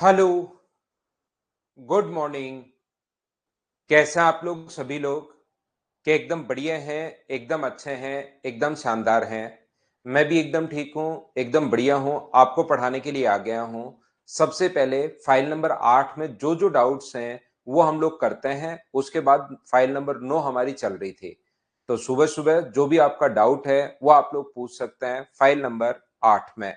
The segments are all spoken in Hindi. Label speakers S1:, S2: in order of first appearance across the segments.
S1: Hello, good morning. कैसे हैं आप लोग सभी लोग? क्या एकदम बढ़िया हैं, एकदम अच्छे हैं, एकदम शानदार हैं? मैं भी एकदम ठीक हूँ, एकदम बढ़िया हूँ, आपको पढ़ाने के लिए आ गया हूँ। सबसे पहले फाइल नंबर 8 में जो-जो डाउट्स हैं, वो हम लोग करते हैं, उसके बाद फाइल नंबर 9 हमारी चल रही थी। तो सुबह-सुबह जो भी आपका डाउट है, वो आप लोग पूछ सकते हैं फाइल नंबर 8 में।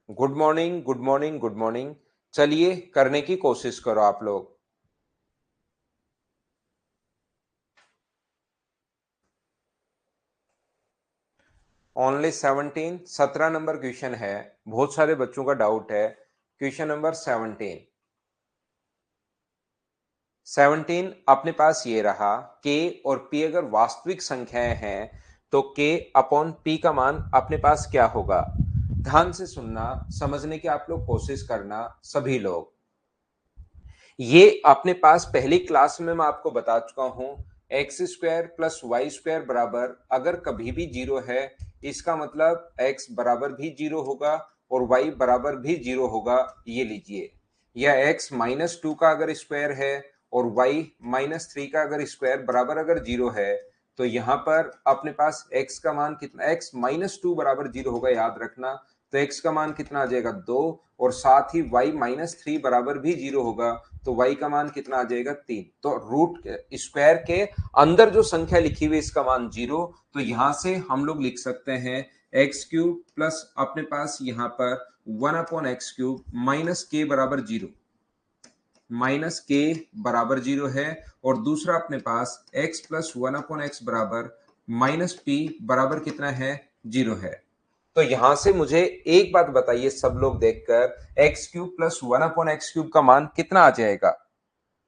S1: Good morning, good morning, good morning. चलिए करने की कोशिश करो आप लोग। ओनली 17 17 नंबर क्वेश्चन है। बहुत सारे बच्चों का डाउट है। Question number 17। 17 अपने पास ये रहा, k और p अगर वास्तविक संख्याएं हैं तो k अपॉन p का मान अपने पास क्या होगा? ध्यान से सुनना, समझने की आप लोग कोशिश करना सभी लोग। ये अपने पास पहली क्लास में मैं आपको बता चुका हूं। X square plus y square बराबर अगर कभी भी जीरो है, इसका मतलब एक्स बराबर भी जीरो होगा और वाई बराबर भी जीरो होगा। ये लीजिए, या एक्स माइनस टू का अगर स्क्वायर है और वाई माइनस थ्री का अगर स्क्वायर बराबर अगर जीरो है, तो यहां पर अपने पास एक्स का मान कितना, एक्स माइनस टू बराबर जीरो होगा, याद रखना। तो एक्स का मान कितना आ जाएगा, दो। और साथ ही वाई माइनस थ्री बराबर भी जीरो होगा, तो y का मान कितना आ जाएगा, 3। तो रूट स्क्वायर के अंदर जो संख्या लिखी हुई इसका मान जीरो। तो यहां से हम लोग लिख सकते हैं एक्स क्यूब प्लस अपने पास यहां पर 1/x³ माइनस के बराबर जीरो, माइनस के बराबर जीरो है। और दूसरा अपने पास x प्लस 1/x बराबर माइनस पी बराबर कितना है, जीरो है। तो यहां से मुझे एक बात बताइए सब लोग देखकर, एक्स क्यूब प्लस 1/x³ का मान कितना आ जाएगा?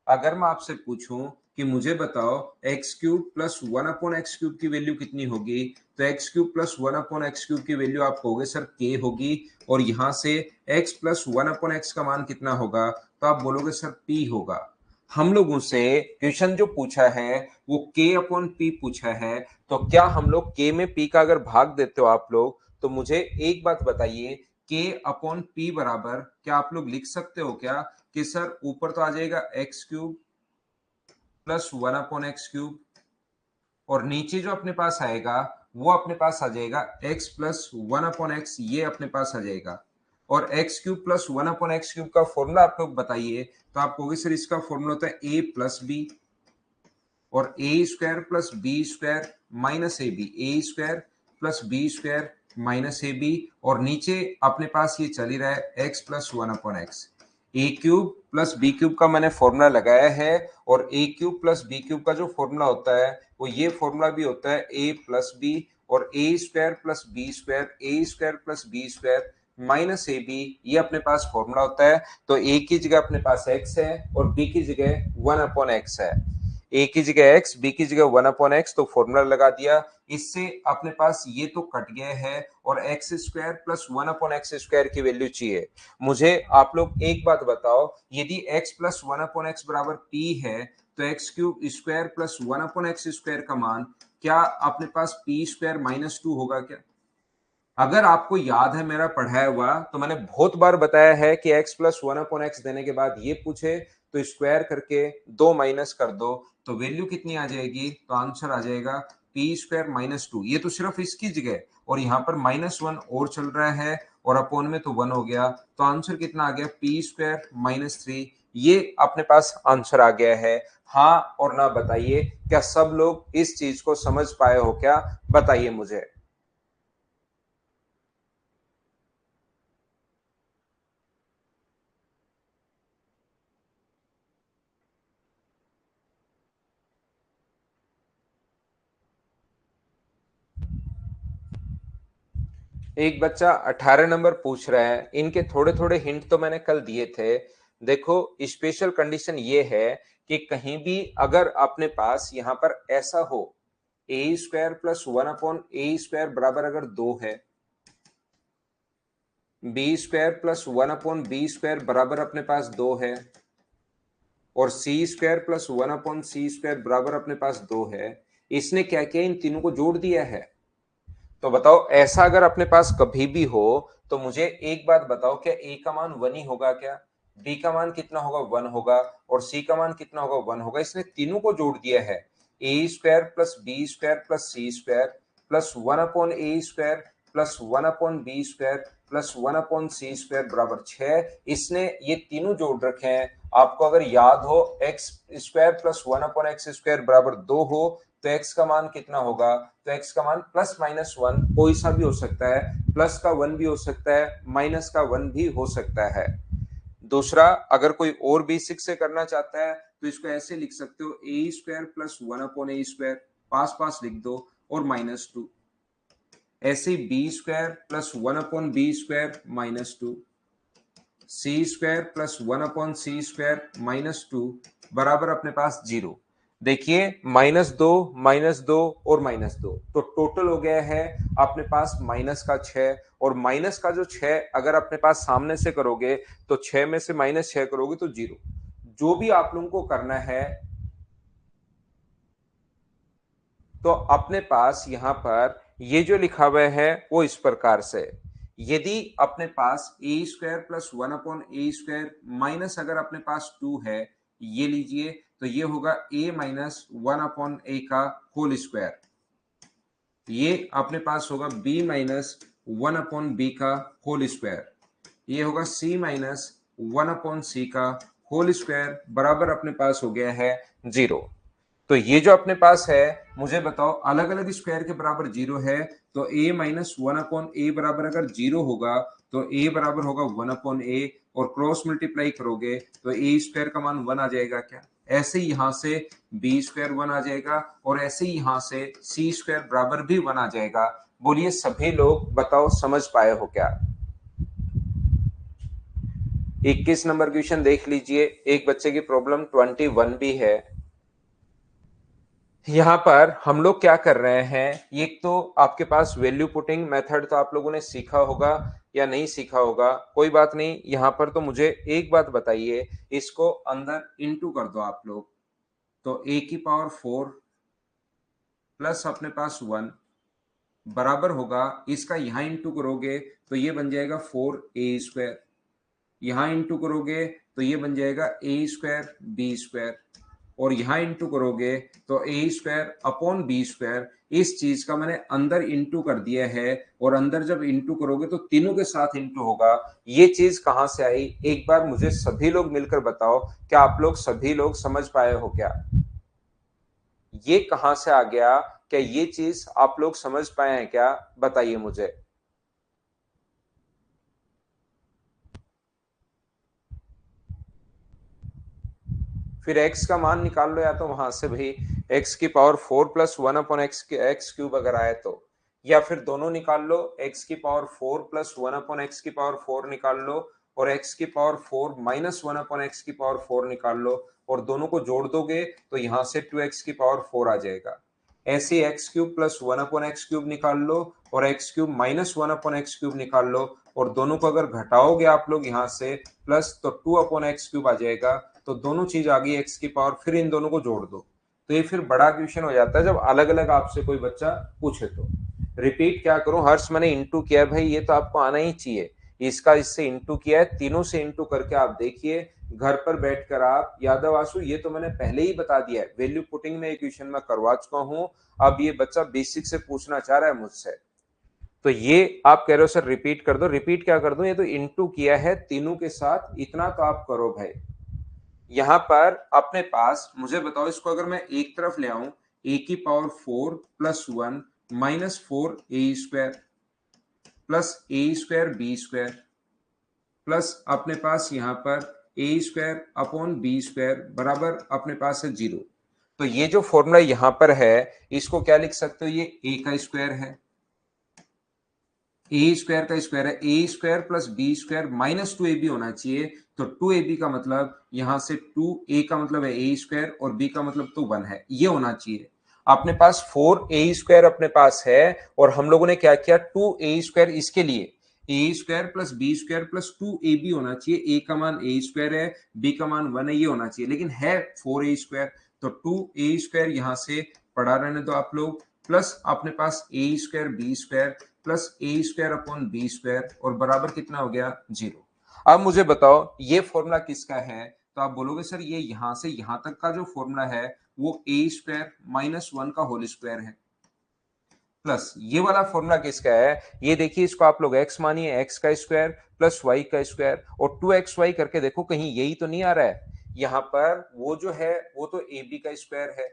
S1: अगर मैं आपसे पूछूं कि मुझे बताओ एक्स क्यूब प्लस 1/x³ की वैल्यू कितनी होगी, तो एक्स क्यूब प्लस 1/x³ की वैल्यू आप कहोगे सर के होगी। और यहां से x प्लस 1/x का मान कितना होगा, तो आप बोलोगे सर p होगा। हम लोगों से क्वेश्चन जो पूछा है वो k अपॉन p पूछा है। तो क्या हम लोग k में p का अगर भाग देते हो आप लोग, तो मुझे एक बात बताइए, k अपॉन p बराबर क्या आप लोग लिख सकते हो क्या कि सर ऊपर तो आ जाएगा एक्स क्यूब प्लस 1/x³ और नीचे जो अपने पास आएगा वो अपने पास आ जाएगा x प्लस 1/x, ये अपने पास आ जाएगा। और एक्स क्यूब प्लस 1/x³ का फॉर्मूला आप लोग बताइए, तो आप कहोगे सर इसका फॉर्मूला होता है a प्लस बी और a square plus b square minus a b, a square plus b square minus a b. और नीचे अपने पास ये चल ही रहा है x plus 1/x। A cube plus b cube का मैंने फॉर्मूला लगाया है, और a cube plus b cube का जो फॉर्मूला होता है वो ये फॉर्मूला भी होता है ए प्लस बी और a square plus b square, a square plus b square minus a b, ये अपने पास फॉर्मूला होता है। तो ए की जगह अपने पास एक्स है और बी की जगह 1/x है। ए की जगह एक्स, बी की जगह 1/x, तो फॉर्मूला लगा दिया। इससे अपने पास ये तो कट गया है और x square plus 1/x square की वैल्यू चाहिए। मुझे आप लोग एक बात बताओ, यदि x प्लस 1/x बराबर p है, तो x cube square plus 1/x square का मान क्या अपने पास p स्क्वायर माइनस टू होगा क्या? अगर आपको याद है मेरा पढ़ाया हुआ, तो मैंने बहुत बार बताया है कि x प्लस 1/x देने के बाद ये पूछे तो स्क्वायर करके दो माइनस कर दो, तो वैल्यू कितनी आ जाएगी, तो आंसर आ जाएगा पी स्क्वायर माइनस टू। ये तो सिर्फ इसकी जगह, और यहाँ पर -1 और चल रहा है और अपोन में तो 1 हो गया, तो आंसर कितना आ गया, पी स्क्वायर माइनस थ्री। ये अपने पास आंसर आ गया है। हाँ और ना बताइए, क्या सब लोग इस चीज को समझ पाए हो क्या? बताइए मुझे। एक बच्चा 18 नंबर पूछ रहा है, इनके थोड़े थोड़े हिंट तो मैंने कल दिए थे। देखो, स्पेशल कंडीशन ये है कि कहीं भी अगर अपने पास यहां पर ऐसा हो, ए स्क्वायर प्लस 1/a² बराबर अगर दो है, बी स्क्वायर प्लस 1/b² बराबर अपने पास दो है, और सी स्क्वायर प्लस 1/c² बराबर अपने पास दो है। इसने क्या किया, इन तीनों को जोड़ दिया है। तो बताओ ऐसा अगर अपने पास कभी भी हो तो मुझे एक बात बताओ, क्या ए का मान 1 ही होगा क्या? बी का मान कितना होगा? 1 होगा। और सी का मान कितना होगा? 1 होगा। इसने तीनों को जोड़ दिया है, a square plus b square plus c square plus 1 upon a square plus 1 upon b square plus 1 upon c square बराबर 6। इसने ये तीनों जोड़ रखे हैं। आपको अगर याद हो x square plus 1 upon x square बराबर 2 हो तो एक्स का मान कितना होगा? तो एक्स का मान प्लस माइनस 1 कोई सा भी हो सकता है, प्लस का 1 भी हो सकता है, माइनस का 1 भी हो सकता है। दूसरा, अगर कोई और बेसिक से करना चाहता है तो इसको ऐसे लिख सकते हो, a square plus 1 upon a square, पास पास लिख दो, और -2। ऐसे b square plus 1 upon b square -2, c square plus 1 upon c square -2 बराबर अपने पास 0। देखिए -2 -2 और -2, तो टोटल हो गया है अपने पास माइनस का 6। और माइनस का जो 6 अगर अपने पास सामने से करोगे तो 6 में से -6 करोगे तो 0। जो भी आप लोगों को करना है, तो अपने पास यहां पर ये जो लिखा हुआ है वो इस प्रकार से, यदि अपने पास ए square plus 1 upon a square minus अगर अपने पास 2 है, ये लीजिए, तो ये होगा ए माइनस 1 अपॉन ए का होल स्क्वायर। ये अपने पास होगा बी माइनस 1 अपॉन बी का होल स्क्वायर। ये होगा सी माइनस 1 अपॉन सी का होल स्क्वायर बराबर अपने पास हो गया है 0। तो ये जो अपने पास है, मुझे बताओ अलग अलग स्क्वायर के बराबर 0 है, तो a माइनस 1 अपॉन ए बराबर अगर 0 होगा तो a बराबर होगा 1 अपॉन ए, और क्रॉस मल्टीप्लाई करोगे तो ए स्क्वायर का मान 1 आ जाएगा क्या? ऐसे ही यहां से बी स्क्वायर 1 आ जाएगा, और ऐसे ही यहां से सी स्क्वायर बराबर भी 1 आ जाएगा। बोलिए सभी लोग बताओ समझ पाए हो क्या? 21 नंबर क्वेश्चन देख लीजिए, एक बच्चे की प्रॉब्लम 21 भी है। यहां पर हम लोग क्या कर रहे हैं, एक तो आपके पास वैल्यू पुटिंग मेथड तो आप लोगों ने सीखा होगा या नहीं सीखा होगा, कोई बात नहीं। यहां पर तो मुझे एक बात बताइए, इसको अंदर इनटू कर दो आप लोग, तो a की पावर 4 प्लस अपने पास 1 बराबर होगा, इसका यहां इंटू करोगे तो ये बन जाएगा 4a²। यहां इंटू करोगे तो ये बन जाएगा a² b², और यहां इंटू करोगे तो a² अपॉन b²। इस चीज का मैंने अंदर इंटू कर दिया है, और अंदर जब इंटू करोगे तो तीनों के साथ इंटू होगा। ये चीज कहां से आई, एक बार मुझे सभी लोग मिलकर बताओ, क्या आप लोग सभी लोग समझ पाए हो क्या? ये कहां से आ गया? क्या ये चीज आप लोग समझ पाए हैं क्या? बताइए मुझे। फिर x का मान निकाल लो, या तो वहां से भाई x की power 4 plus 1 upon x cube अगर आए तो, या फिर दोनों निकाल लो, x की पावर 4 प्लस 1 अपॉन एक्स की पावर 4 निकाल लो, और x की पावर 4 माइनस 1 अपॉन एक्स की पावर 4 निकाल लो, और दोनों को जोड़ दोगे तो यहां से 2x की पावर 4 आ जाएगा। ऐसे x cube plus 1 upon x cube निकाल लो, और x cube minus 1 upon x cube निकाल लो, और दोनों को अगर घटाओगे आप लोग यहां से प्लस, तो 2 अपॉन एक्स क्यूब आ जाएगा। तो दोनों चीज आ गई एक्स की पावर, फिर इन दोनों को जोड़ दो, तो ये फिर बड़ा क्वेश्चन हो जाता है जब अलग अलग आपसे कोई बच्चा पूछे तो। रिपीट क्या करूं हर्ष, मैंने इंटू किया है भाई, ये तो आपको आना ही चाहिए। इसका इससे इंटू किया है, तीनों से इंटू करके आप देखिए घर पर बैठकर आप। यादव आंसू, ये तो मैंने पहले ही बता दिया है, वैल्यू पुटिंग में एक क्वेश्चन मैं करवा चुका हूं। अब ये बच्चा बेसिक से पूछना चाह रहा है मुझसे, तो ये आप कह रहे हो सर रिपीट कर दो। रिपीट क्या कर दो, ये तो इंटू किया है तीनों के साथ, इतना तो आप करो भाई। यहां पर अपने पास मुझे बताओ, इसको अगर मैं एक तरफ ले आऊं, ए की power 4 plus 1 minus 4a² plus a²b² plus अपने पास यहां पर a² अपॉन b² बराबर अपने पास है 0। तो ये जो फॉर्मूला यहां पर है, इसको क्या लिख सकते हो, ये a का स्क्वायर है, ए स्क्वायर का स्क्वायर है, a square plus b square minus 2ab होना चाहिए। तो 2ab का मतलब यहां से 2a का मतलब है ए स्क्वायर, और b का मतलब तो 1 है, ये होना चाहिए। अपने पास 4a² अपने पास है, और हम लोगों ने क्या किया, 2a² इसके लिए a square plus b square plus 2ab होना चाहिए। ए का मान a² है, b का मान 1 है, ये होना चाहिए, लेकिन है 4a²। तो 2a² यहां से पढ़ा रहने दो आप लोग, प्लस अपने पास ए स्क्वायर बी स्क्वायर प्लस ए स्क्वायर अपॉन बी स्क्वायर और बराबर कितना हो गया 0। अब मुझे बताओ ये फॉर्मूला किसका है? तो आप बोलोगे सर ये यहां से यहां तक का जो फॉर्मूला है वो ए स्क्वायर माइनस 1 का होल स्क्वायर है, प्लस ये वाला फॉर्मूला किसका है? ये देखिए इसको आप लोग x मानिए, x का स्क्वायर प्लस y का स्क्वायर और 2xy करके देखो कहीं यही तो नहीं आ रहा है। यहां पर वो जो है वो तो ए बी का स्क्वायर है,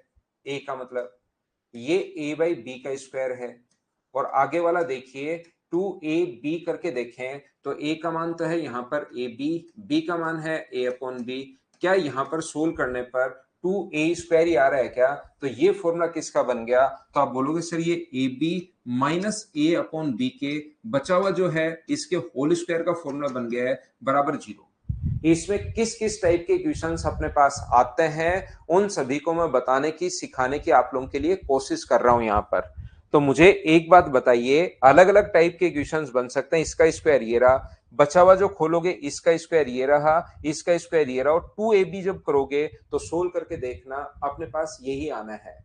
S1: a का मतलब ये a बाई बी का स्क्वायर है, और आगे वाला देखिए 2ab करके देखें तो a का मान तो है यहाँ पर ab, b का मान है a अपॉन b। क्या यहाँ पर सोल्व करने पर 2a स्क्वायर ही आ रहा है क्या? तो ये फॉर्मूला किसका बन गया? तो आप बोलोगे सर ये ab minus a upon b के बचा हुआ जो है इसके होल स्क्वायर का फॉर्मूला बन गया है बराबर 0। इसमें किस किस टाइप के क्वेश्चंस अपने पास आते हैं उन सभी को मैं बताने की सिखाने की आप लोगों के लिए कोशिश कर रहा हूं यहाँ पर। तो मुझे एक बात बताइए, अलग अलग टाइप के क्वेश्चंस बन सकते हैं। इसका स्क्वायर ये रहा, बचा हुआ जो खोलोगे इसका स्क्वायर ये रहा, इसका स्क्वायर ये रहा, और 2ab जब करोगे तो सोल्व करके देखना अपने पास यही आना है।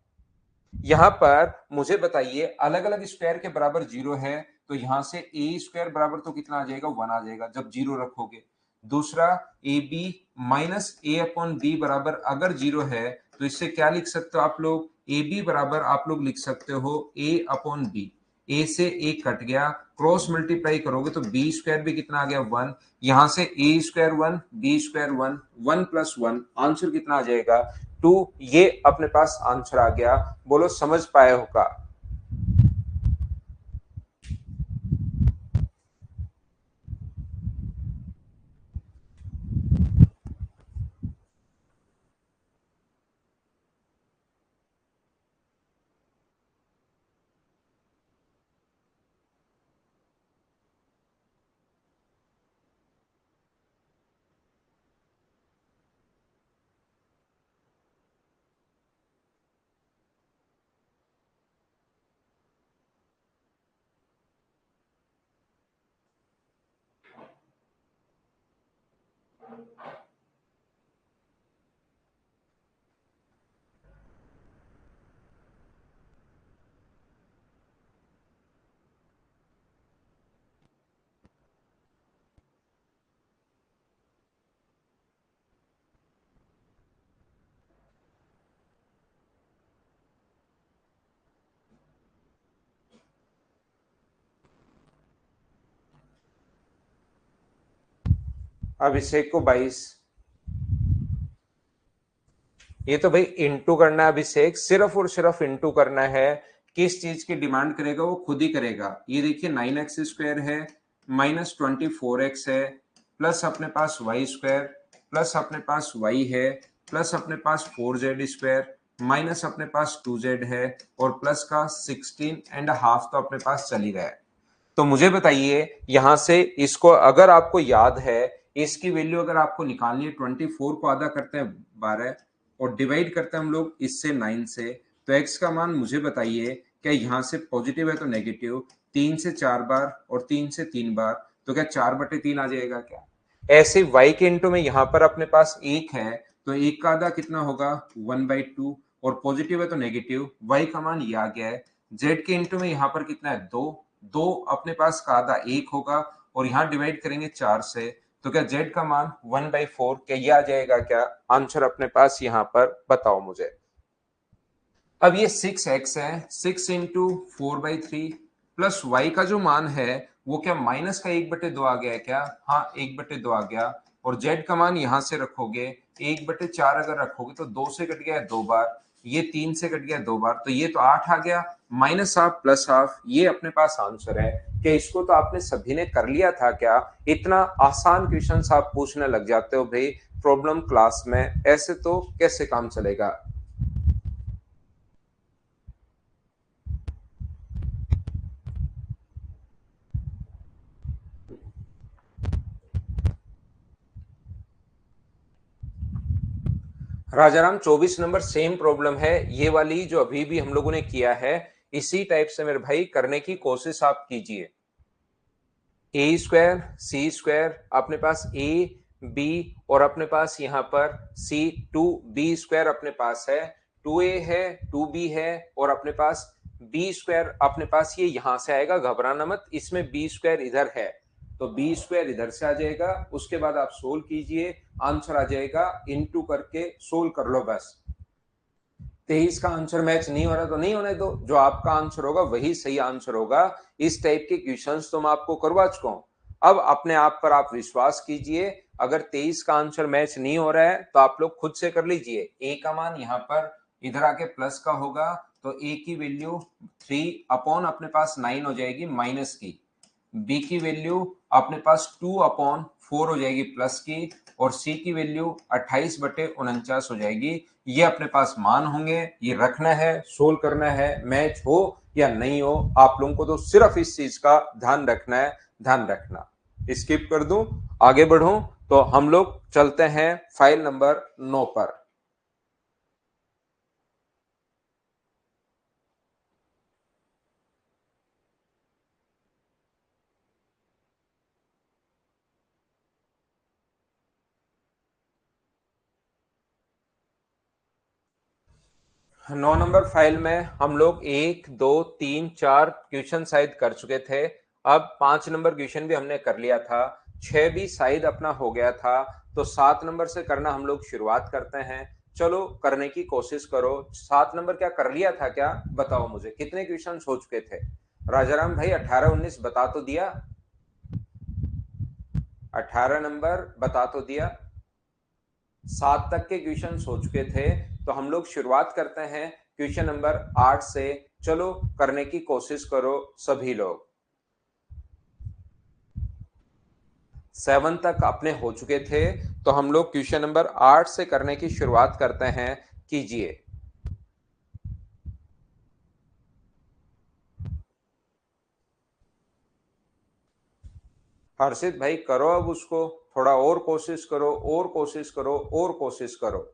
S1: यहां पर मुझे बताइए अलग अलग स्क्वायर के बराबर 0 है तो यहां से ए स्क्वायर बराबर तो कितना आ जाएगा 1 आ जाएगा जब 0 रखोगे। दूसरा a b minus a upon b बराबर अगर 0 है तो इससे क्या लिख सकते हो आप लोग? ए बी बराबर आप लोग लिख सकते हो ए अपॉन बी। ए से ए कट गया, क्रॉस मल्टीप्लाई करोगे तो बी स्क्वायर भी कितना आ गया 1। यहां से a square 1 b square 1, 1 plus 1 answer कितना आ जाएगा 2। ये अपने पास आंसर आ गया। बोलो समझ पाए हो का? अभिषेक को 22। ये तो भाई इंटू करना है अभिषेक, सिर्फ और सिर्फ इंटू करना है। किस चीज की डिमांड करेगा वो खुद ही करेगा। ये देखिए 9x स्क्वायर है माइनस 24x है प्लस अपने पास वाई स्क्वायर प्लस अपने पास y है प्लस अपने पास 4z स्क्वायर माइनस अपने पास 2z है और प्लस का 16.5 तो अपने पास चल ही रहा है। तो मुझे बताइए यहां से इसको अगर आपको याद है इसकी वैल्यू अगर आपको निकालनी है 24 को आधा करते हैं 12 और डिवाइड करते हैं हम लोग इससे 9 से, तो x का मान मुझे बताइए क्या यहाँ से पॉजिटिव है तो नेगेटिव 3 से 4 बार और 3 से 3 बार, तो क्या 4/3 आ जाएगा क्या? ऐसे y के इंटू में यहाँ पर अपने पास एक है तो एक का आधा कितना होगा 1/2 और पॉजिटिव है तो नेगेटिव, y का मान ये आ गया है। z के इंटू में यहाँ पर कितना है 2, 2 अपने पास का आधा एक होगा और यहाँ डिवाइड करेंगे 4 से, तो क्या z का मान 1/4 क्या ये आ जाएगा क्या? आंसर अपने पास यहाँ पर बताओ मुझे। अब ये 6x है, 6 इंटू 4/3 प्लस y का जो मान है वो क्या माइनस का 1/2 आ गया है क्या? हाँ 1/2 आ गया। और z का मान यहां से रखोगे 1/4 अगर रखोगे तो 2 से कट गया है 2 बार, ये 3 से कट गया 2 बार, तो ये तो 8 आ गया। माइनस हाफ प्लस हाफ ये अपने पास आंसर है। क्या इसको तो आपने सभी ने कर लिया था क्या? इतना आसान क्वेश्चन आप पूछने लग जाते हो भाई प्रॉब्लम क्लास में, ऐसे तो कैसे काम चलेगा? राजाराम 24 नंबर सेम प्रॉब्लम है, ये वाली जो अभी भी हम लोगों ने किया है इसी टाइप से मेरे भाई करने की कोशिश आप कीजिए। ए स्क्वायर सी स्क्वायर अपने पास ए बी और अपने पास यहाँ पर सी 2b स्क्वायर अपने पास है, 2a है 2b है और अपने पास बी स्क्वायर अपने पास ये यहां से आएगा, घबराना मत, इसमें बी स्क्वायर इधर है तो बी स्क्वायर इधर से आ जाएगा। उसके बाद आप सोल्व कीजिए, आंसर आ जाएगा, इनटू करके सोल्व कर लो बस। 23 का आंसर मैच नहीं हो रहा तो नहीं होने दो, जो आपका आंसर होगा वही सही आंसर होगा। इस टाइप के क्वेश्चंस तो मैं आपको करवा चुका हूं। अब अपने आप पर आप विश्वास कीजिए, अगर 23 का आंसर मैच नहीं हो रहा है तो आप लोग खुद से कर लीजिए। ए का मान यहाँ पर इधर आके प्लस का होगा तो ए की वैल्यू 3 अपॉन अपने पास 9 हो जाएगी माइनस की, बी की वैल्यू अपने पास 2 अपॉन 4 हो जाएगी प्लस की, और सी की वैल्यू 28/49 हो जाएगी। ये अपने पास मान होंगे, ये रखना है, सोल्व करना है, मैच हो या नहीं हो आप लोगों को तो सिर्फ इस चीज का ध्यान रखना है, ध्यान रखना। स्किप कर दूं, आगे बढ़ूं, तो हम लोग चलते हैं फाइल नंबर 9 पर। नौ नंबर फाइल में हम लोग 1 2 3 4 क्वेश्चन शायद कर चुके थे। अब 5 नंबर क्वेश्चन भी हमने कर लिया था, 6 भी शायद अपना हो गया था, तो 7 नंबर से करना हम लोग शुरुआत करते हैं। चलो करने की कोशिश करो। 7 नंबर क्या कर लिया था क्या, बताओ मुझे कितने क्वेश्चन हो चुके थे। राजाराम भाई 18 19 बता तो दिया, 18 नंबर बता तो दिया। 7 तक के क्वेश्चन हो चुके थे, तो हम लोग शुरुआत करते हैं क्वेश्चन नंबर 8 से। चलो करने की कोशिश करो सभी लोग। 7 तक अपने हो चुके थे, तो हम लोग क्वेश्चन नंबर 8 से करने की शुरुआत करते हैं, कीजिए। हर्षित भाई करो अब उसको, थोड़ा और कोशिश करो, और कोशिश करो, और कोशिश करो।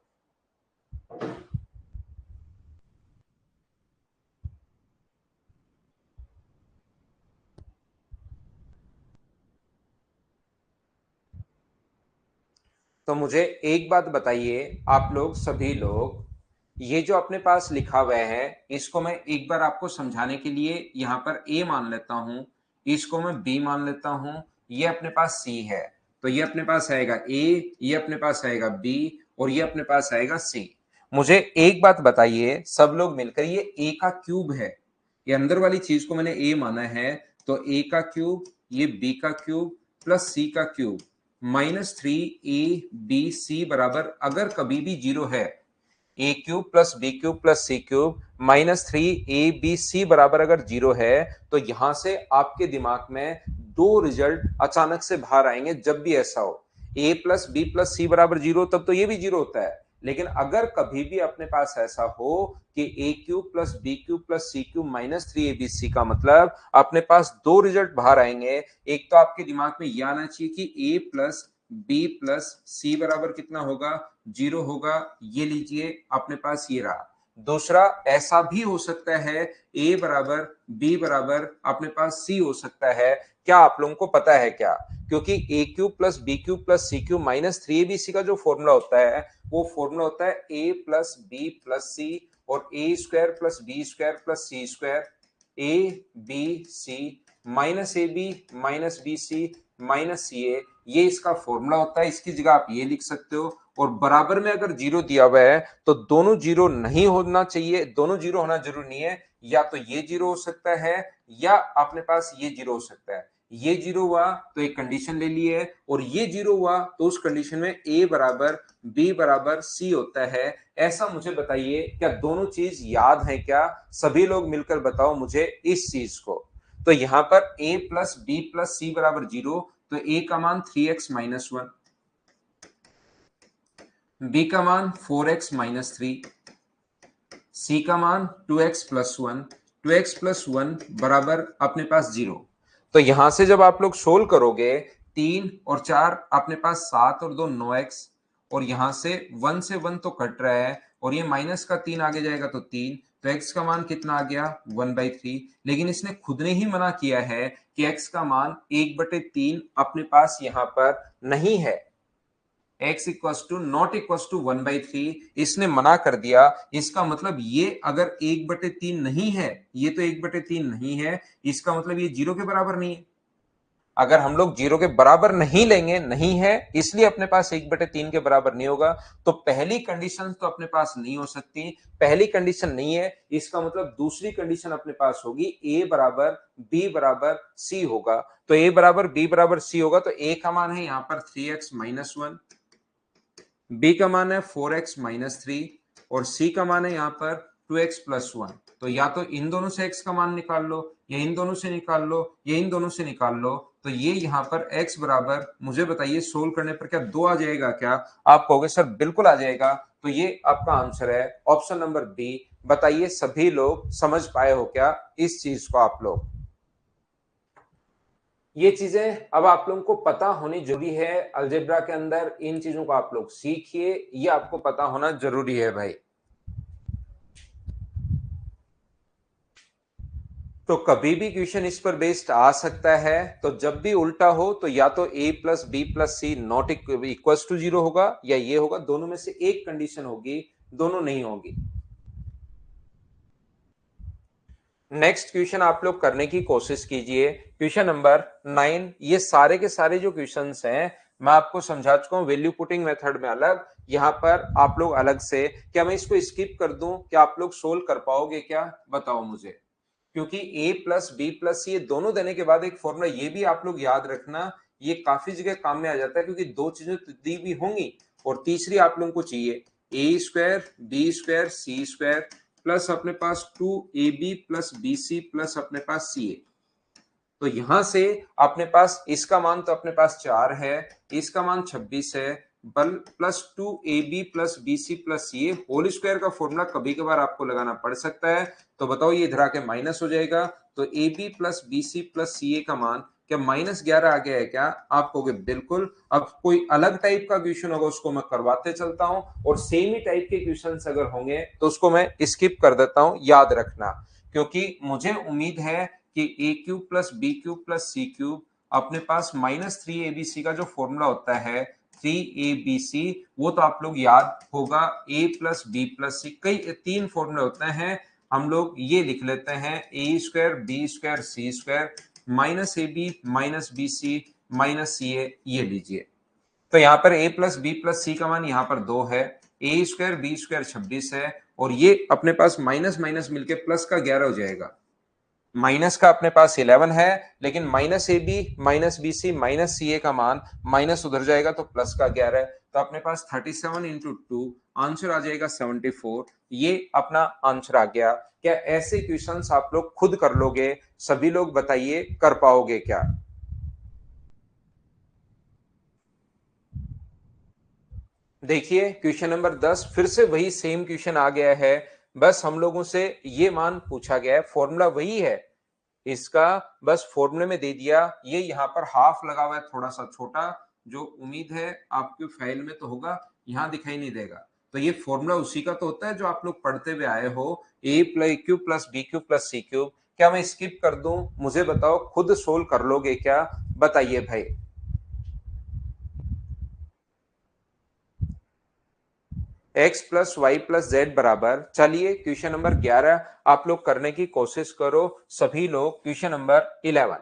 S1: तो मुझे एक बात बताइए आप लोग सभी लोग, ये जो अपने पास लिखा हुआ है इसको मैं एक बार आपको समझाने के लिए यहाँ पर ए मान लेता हूं, इसको मैं बी मान लेता हूं, ये अपने पास सी है, तो ये अपने पास आएगा ए, ये अपने पास आएगा बी, और ये अपने पास आएगा सी। मुझे एक बात बताइए सब लोग मिलकर, ये ए का क्यूब है, ये अंदर वाली चीज को मैंने ए माना है, तो ए का क्यूब, ये बी का क्यूब प्लस सी का क्यूब -3ab बराबर, अगर कभी भी जीरो है, a cube plus b cube plus c cube -3abc बराबर अगर जीरो है, तो यहां से आपके दिमाग में दो रिजल्ट अचानक से बाहर आएंगे। जब भी ऐसा हो, ए प्लस बी प्लस सी बराबर जीरो, तब तो ये भी जीरो होता है। लेकिन अगर कभी भी अपने पास ऐसा हो कि a cube plus b cube plus c cube -3abc, का मतलब अपने पास दो रिजल्ट बाहर आएंगे। एक तो आपके दिमाग में यह आना चाहिए कि ए प्लस बी प्लस सी बराबर कितना होगा, जीरो होगा। ये लीजिए अपने पास ये रहा। दूसरा ऐसा भी हो सकता है ए बराबर बी बराबर अपने पास सी हो सकता है। क्या आप लोगों को पता है क्या, क्योंकि a cube plus b cube plus c cube -3abc का जो फॉर्मूला होता है वो फॉर्मूला होता है a plus b plus c और a square plus b square plus c square, a b c minus a b minus b c minus c a, ये इसका फॉर्मूला होता है। इसकी जगह आप ये लिख सकते हो, और बराबर में अगर जीरो दिया हुआ है तो दोनों जीरो नहीं होना चाहिए, दोनों जीरो होना जरूरी नहीं है। या तो ये जीरो हो सकता है या अपने पास ये जीरो हो सकता है। ये जीरो हुआ तो एक कंडीशन ले ली है, और ये जीरो हुआ तो उस कंडीशन में ए बराबर बी बराबर सी होता है। ऐसा मुझे बताइए, क्या दोनों चीज याद है क्या, सभी लोग मिलकर बताओ मुझे इस चीज को। तो यहां पर a प्लस बी प्लस सी बराबर जीरो, तो a का मान 3x-1, b का मान 4x-3, c का मान 2x+1, 2x+1 बराबर अपने पास जीरो। तो यहां से जब आप लोग सोल्व करोगे, 3 और 4 अपने पास 7 और 2 9x, और यहां से 1 से 1 तो कट रहा है, और ये माइनस का 3 आगे जाएगा तो 3, तो x का मान कितना आ गया 1/3। लेकिन इसने खुद ने ही मना किया है कि x का मान 1/3 अपने पास यहां पर नहीं है। x equals to not equals to 1/3, इसने मना कर दिया। इसका मतलब ये अगर 1/3 नहीं है, ये तो 1/3 नहीं है, इसका मतलब ये 0 के बराबर नहीं है। अगर हम लोग 0 के बराबर नहीं लेंगे, नहीं है, इसलिए अपने पास 1/3 के बराबर नहीं होगा। तो पहली कंडीशन तो अपने पास नहीं हो सकती, पहली कंडीशन नहीं है, इसका मतलब दूसरी कंडीशन अपने पास होगी a बराबर b बराबर c होगा। तो a बराबर b बराबर c होगा, तो a का मान है यहां पर 3x माइनस 1, b का मान है 4x माइनस 3, और c का मान है यहां पर 2x प्लस 1। तो या तो इन दोनों से x का मान निकाल लो, या इन दोनों से निकाल लो, या इन दोनों से निकाल लो। तो ये यहाँ पर x बराबर, मुझे बताइए सोल्व करने पर क्या 2 आ जाएगा क्या? आप कहोगे सर बिल्कुल आ जाएगा। तो ये आपका आंसर है ऑप्शन नंबर बी। बताइए सभी लोग समझ पाए हो क्या इस चीज को? आप लोग ये चीजें अब आप लोगों को पता होनी जरूरी है। अलजेब्रा के अंदर इन चीजों को आप लोग सीखिए, ये आपको पता होना जरूरी है भाई। तो कभी भी क्वेश्चन इस पर बेस्ड आ सकता है। तो जब भी उल्टा हो तो या तो a plus b plus c not equal to 0 होगा, या ये होगा, दोनों में से एक कंडीशन होगी, दोनों नहीं होगी। नेक्स्ट क्वेश्चन आप लोग करने की कोशिश कीजिए, क्वेश्चन नंबर 9। ये सारे के सारे जो क्वेश्चंस हैं मैं आपको समझा चुका हूं, वैल्यू पुटिंग मेथड में अलग, यहां पर आप लोग अलग से। क्या मैं इसको स्किप कर दूं? क्या आप लोग सोल्व कर पाओगे क्या? बताओ मुझे। क्योंकि a प्लस बी प्लस सी ये दोनों देने के बाद एक फॉर्मूला, ये भी आप लोग याद रखना, ये काफी जगह काम में आ जाता है, क्योंकि दो चीजें तो दी भी होंगी और तीसरी आप लोगों को चाहिए, a square b square c square plus अपने पास 2ab plus b c plus अपने पास सी ए। तो यहां से अपने पास इसका मान तो अपने पास 4 है, इसका मान 26 है, बल plus 2ab plus b c plus c a whole square का फॉर्मूला कभी कभार आपको लगाना पड़ सकता है। तो बताओ ये इधर आके माइनस हो जाएगा, तो a b plus b c plus c a का मान क्या -11 आ गया है क्या? आप कहोगे बिल्कुल। अब कोई अलग टाइप का क्वेश्चन होगा उसको मैं करवाते चलता हूं, और सेम ही टाइप के क्वेश्चन अगर होंगे तो उसको मैं स्किप कर देता हूं, याद रखना। क्योंकि मुझे उम्मीद है कि a cube plus b cube plus c cube अपने पास -3abc का जो फॉर्मूला होता है 3abc, वो तो आप लोग याद होगा। a प्लस बी प्लस सी, कई 3 फॉर्मूले होते हैं, हम लोग ये लिख लेते हैं a square b square c square minus a b minus b c minus c a, ये लीजिए। तो यहाँ पर a plus b plus c का मान यहाँ पर 2 है, ए स्क्वायर बी स्क्वायर 26 है, और ये अपने पास माइनस माइनस मिलके प्लस का 11 हो जाएगा। माइनस का अपने पास 11 है, लेकिन minus a b minus b c minus c a का मान माइनस उधर जाएगा तो प्लस का 11 है। तो अपने पास 37 इंटू 2 आंसर आ जाएगा 74। ये अपना आंसर आ गया। क्या ऐसे क्वेश्चंस आप लोग खुद कर लोगे? सभी लोग बताइए, कर पाओगे क्या? देखिए क्वेश्चन नंबर 10 फिर से वही सेम क्वेश्चन आ गया है। बस हम लोगों से ये मान पूछा गया है, फॉर्मूला वही है इसका, बस फॉर्मूले में दे दिया। ये यहाँ पर हाफ लगा हुआ है, थोड़ा सा छोटा, जो उम्मीद है आपके फाइल में तो होगा, यहाँ दिखाई नहीं देगा। तो ये फॉर्मूला उसी का तो होता है जो आप लोग पढ़ते हुए आए हो, a plus Q plus b cube plus c cube. क्या मैं स्किप कर दूं? मुझे बताओ, खुद सोल्व कर लोगे क्या? बताइए भाई। X plus y plus z बराबर, चलिए क्वेश्चन नंबर 11 आप लोग करने की कोशिश करो। सभी लोग क्वेश्चन नंबर 11,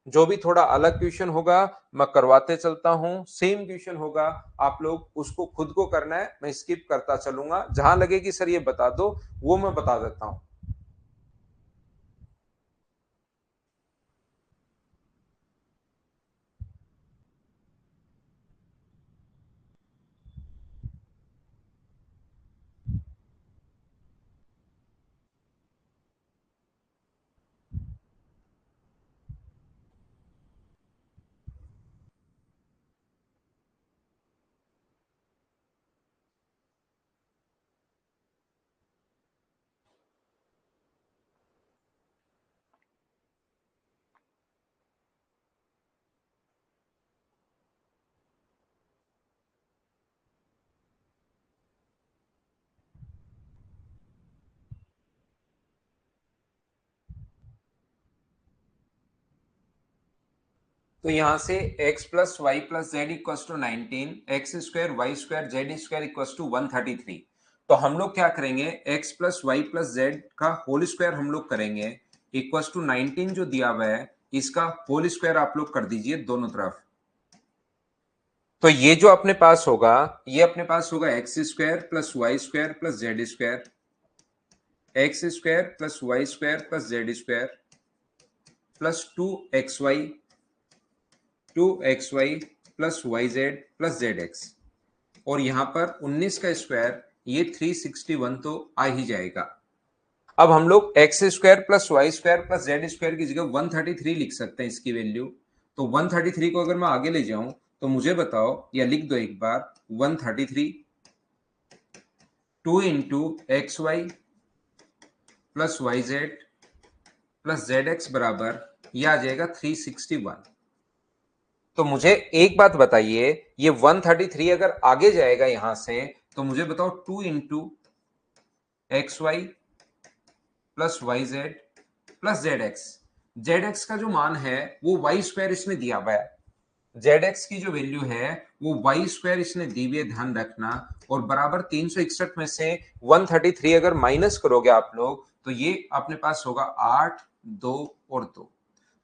S1: जो भी थोड़ा अलग क्वेश्चन होगा मैं करवाते चलता हूं, सेम क्वेश्चन होगा, आप लोग उसको खुद को करना है, मैं स्किप करता चलूंगा, जहां लगे कि सर ये बता दो वो मैं बता देता हूं। तो यहां से x plus y plus z equal to 19, x square y square z square equal to 133। तो हम लोग क्या करेंगे, x plus y plus z का होल स्क्वायर हम लोग करेंगे इक्वल टू 19 जो दिया हुआ है इसका होल स्क्वायर आप लोग कर दीजिए दोनों तरफ। तो ये जो अपने पास होगा, ये अपने पास होगा x square plus y square plus z square, x square plus y square plus z square plus 2xy plus y z plus z x, और यहां पर 19 का स्क्वायर ये 361 तो आ ही जाएगा। अब हम लोग x square plus y square plus z square की जगह 133 लिख सकते हैं इसकी वैल्यू। तो 133 को अगर मैं आगे ले जाऊं तो मुझे बताओ, या लिख दो एक बार, 133 2 into x y plus y z plus z x बराबर यह आ जाएगा 361। तो मुझे एक बात बताइए, ये 133 अगर आगे जाएगा यहां से तो मुझे बताओ 2 into x y plus y z plus z x, z x का जो मान है वो वाई स्क्वायर इसमें दिया हुआ है, जेड एक्स की जो वैल्यू है वो वाई स्क्वायर इसने दी हुई है, ध्यान रखना। और बराबर 361 में से 133 अगर माइनस करोगे आप लोग तो ये अपने पास होगा 8, 2 और 2,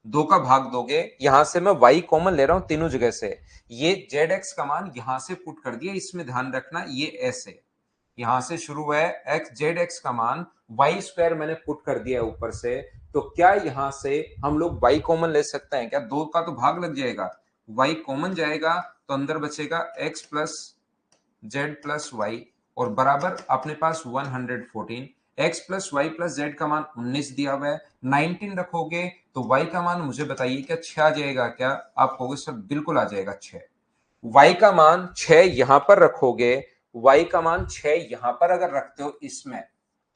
S1: 2 का भाग दोगे, यहां से मैं y कॉमन ले रहा हूं तीनों जगह से, ये जेड एक्स का मान यहां से पुट कर दिया, इसमें ध्यान रखना ये एस है, यहां से शुरू है एक्स, जेड एक्स का मान वाई स्क्वायर मैंने पुट कर दिया है ऊपर से। तो क्या यहां से हम लोग y कॉमन ले सकते हैं क्या, 2 का तो भाग लग जाएगा, y कॉमन जाएगा तो अंदर बचेगा x plus z plus y, और बराबर अपने पास 114, x plus y plus z का मान 19 दिया हुआ है, 19 रखोगे तो y का मान मुझे बताइए क्या 6 आ जाएगा क्या, आप कहोगे सर बिल्कुल आ जाएगा 6, y का मान 6 यहां पर रखोगे, y का मान 6 यहां पर अगर रखते हो इसमें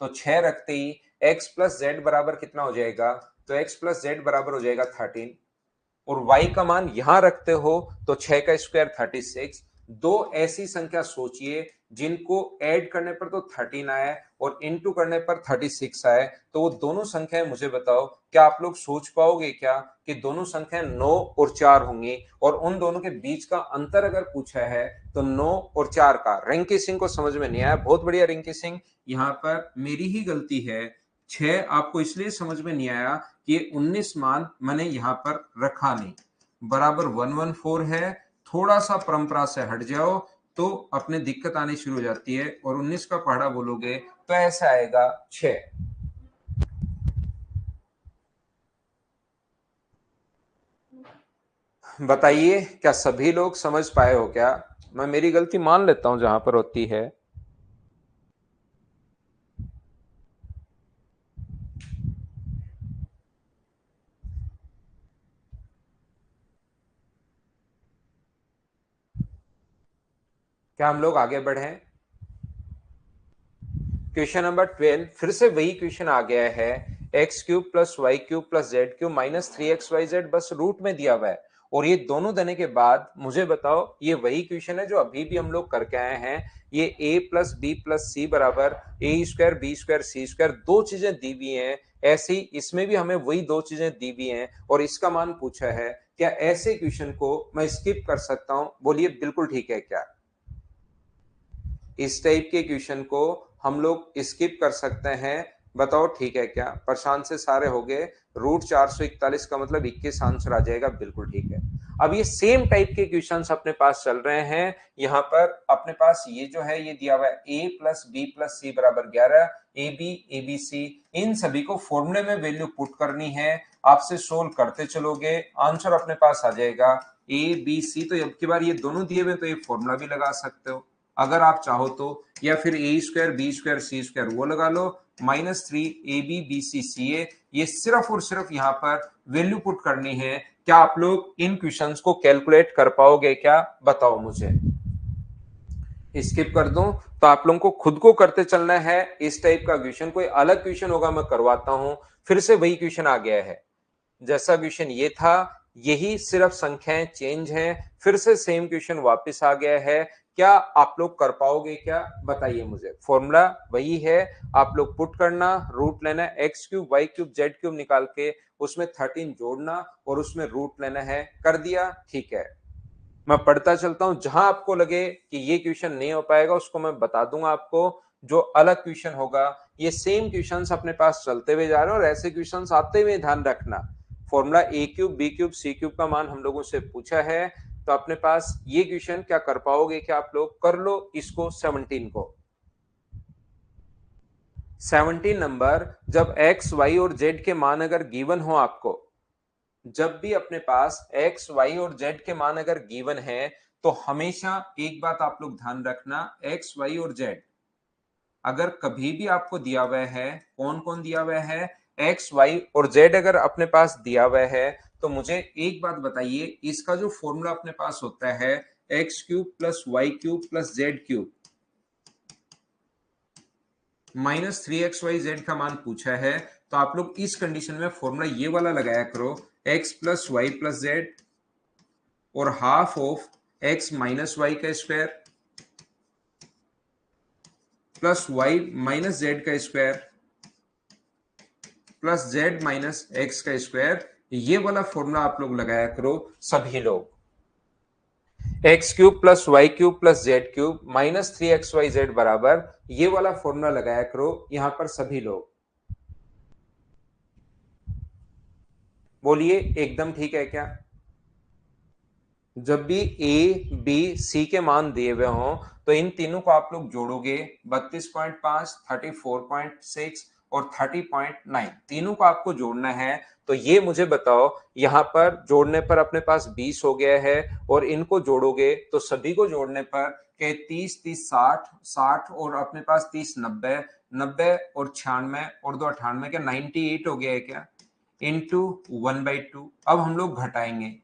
S1: तो 6 रखते ही x प्लस जेड बराबर कितना हो जाएगा, तो x प्लस जेड बराबर हो जाएगा 13, और y का मान यहां रखते हो तो 6 का स्क्वायर 36। दो ऐसी संख्या सोचिए जिनको ऐड करने पर तो 13 आए और इनटू करने पर 36 आए, तो वो दोनों संख्याएं मुझे बताओ, क्या आप लोग सोच पाओगे क्या कि दोनों संख्याएं 9 और 4 होंगी, और उन दोनों के बीच का अंतर अगर पूछा है तो 9 और 4 का। रिंकी सिंह को समझ में नहीं आया, बहुत बढ़िया रिंकी सिंह, यहाँ पर मेरी ही गलती है, 6 आपको इसलिए समझ में नहीं आया कि ये 19 मान मैंने यहां पर रखा नहीं, बराबर 114 है, थोड़ा सा परंपरा से हट जाओ तो अपने दिक्कत आनी शुरू हो जाती है, और 19 का पहाड़ा बोलोगे तो ऐसा आएगा 6। बताइए क्या सभी लोग समझ पाए हो क्या, मैं मेरी गलती मान लेता हूं जहां पर होती है। क्या हम लोग आगे बढ़े, क्वेश्चन नंबर 12 फिर से वही क्वेश्चन आ गया है, x cube plus y cube plus z cube minus 3xyz बस रूट में दिया हुआ है, और ये दोनों देने के बाद मुझे बताओ, ये वही क्वेश्चन है जो अभी भी हम लोग करके आए हैं, ये a प्लस बी प्लस सी बराबर ए square b square c square, दो चीजें दी हुई हैं, ऐसे ही इसमें भी हमें वही दो चीजें दी हुई हैं और इसका मान पूछा है, क्या ऐसे क्वेश्चन को मैं स्किप कर सकता हूं, बोलिए बिल्कुल ठीक है क्या, इस टाइप के क्वेश्चन को हम लोग स्किप कर सकते हैं, बताओ ठीक है क्या, प्रशांत से सारे हो गए, रूट 441 का मतलब 21 आंसर आ जाएगा, बिल्कुल ठीक है। अब ये सेम टाइप के क्वेश्चंस अपने पास चल रहे हैं, यहाँ पर अपने पास ये जो है ये दिया हुआ है a प्लस बी प्लस सी बराबर 11, ए बी सी, इन सभी को फॉर्मूले में वैल्यू पुट करनी है, आपसे सोल्व करते चलोगे आंसर अपने पास आ जाएगा ए बी सी। तो अब की बार ये दोनों दिए हुए तो ये फॉर्मूला भी लगा सकते हो अगर आप चाहो तो, या फिर ए square b square c square वो लगा लो, -3 a b C C a, ये सिर्फ और सिर्फ यहाँ पर वैल्यू पुट करनी है। क्या आप लोग इन क्वेश्चंस को कैलकुलेट कर पाओगे क्या, बताओ मुझे, स्किप कर दूं तो आप लोगों को खुद को करते चलना है, इस टाइप का क्वेश्चन कोई अलग क्वेश्चन होगा मैं करवाता हूं, फिर से वही क्वेश्चन आ गया है, जैसा क्वेश्चन ये था यही सिर्फ संख्याएं चेंज हैं, फिर से सेम क्वेश्चन वापस आ गया है, क्या आप लोग कर पाओगे क्या, बताइए मुझे, फॉर्मूला वही है, आप लोग पुट करना, रूट लेना, x cube y cube z cube निकाल के उसमें 13 जोड़ना और उसमें रूट लेना है, कर दिया, ठीक है। मैं पढ़ता चलता हूं, जहां आपको लगे कि ये क्वेश्चन नहीं हो पाएगा उसको मैं बता दूंगा आपको, जो अलग क्वेश्चन होगा। ये सेम क्वेश्चंस अपने पास चलते हुए जा रहे हैं और ऐसे क्वेश्चंस आते हुए ध्यान रखना। फॉर्मूला ए cube b cube C cube का मान हम लोगों से पूछा है, तो अपने पास ये क्वेश्चन क्या कर पाओगे, क्या आप लोग कर लो इसको 17 को। 17 नंबर, जब एक्स वाई और जेड के मान अगर गिवन हो आपको, जब भी अपने पास एक्स वाई और जेड के मान अगर गिवन है, तो हमेशा एक बात आप लोग ध्यान रखना, एक्स वाई और जेड अगर कभी भी आपको दिया हुआ है, कौन कौन दिया हुआ है, एक्स वाई और जेड अगर अपने पास दिया हुआ है, तो मुझे एक बात बताइए, इसका जो फॉर्मूला अपने पास होता है x cube plus y cube plus z cube minus 3xyz का मान पूछा है, तो आप लोग इस कंडीशन में फॉर्मूला ये वाला लगाया करो, x plus y plus z और half of x minus y का square plus y minus z का square plus z minus x का स्क्वायर। ये वाला फॉर्मूला आप लोग लगाया करो सभी लोग, x cube plus y cube plus z cube minus 3xyz बराबर, ये वाला फॉर्मूला लगाया करो यहां पर सभी लोग। बोलिए एकदम ठीक है क्या? जब भी ए बी सी के मान दिए हुए हों, तो इन तीनों को आप लोग जोड़ोगे, 32.5, 34.6 और 30.9, तीनों को आपको जोड़ना है। तो ये मुझे बताओ, यहां पर जोड़ने पर अपने पास 20 हो गया है, और इनको जोड़ोगे तो सभी को जोड़ने पर के 30 30 60 60 और अपने पास 30 90 90 और 96 और 2 98 क्या 98 हो गया है क्या, इंटू 1/2। अब हम लोग घटाएंगे,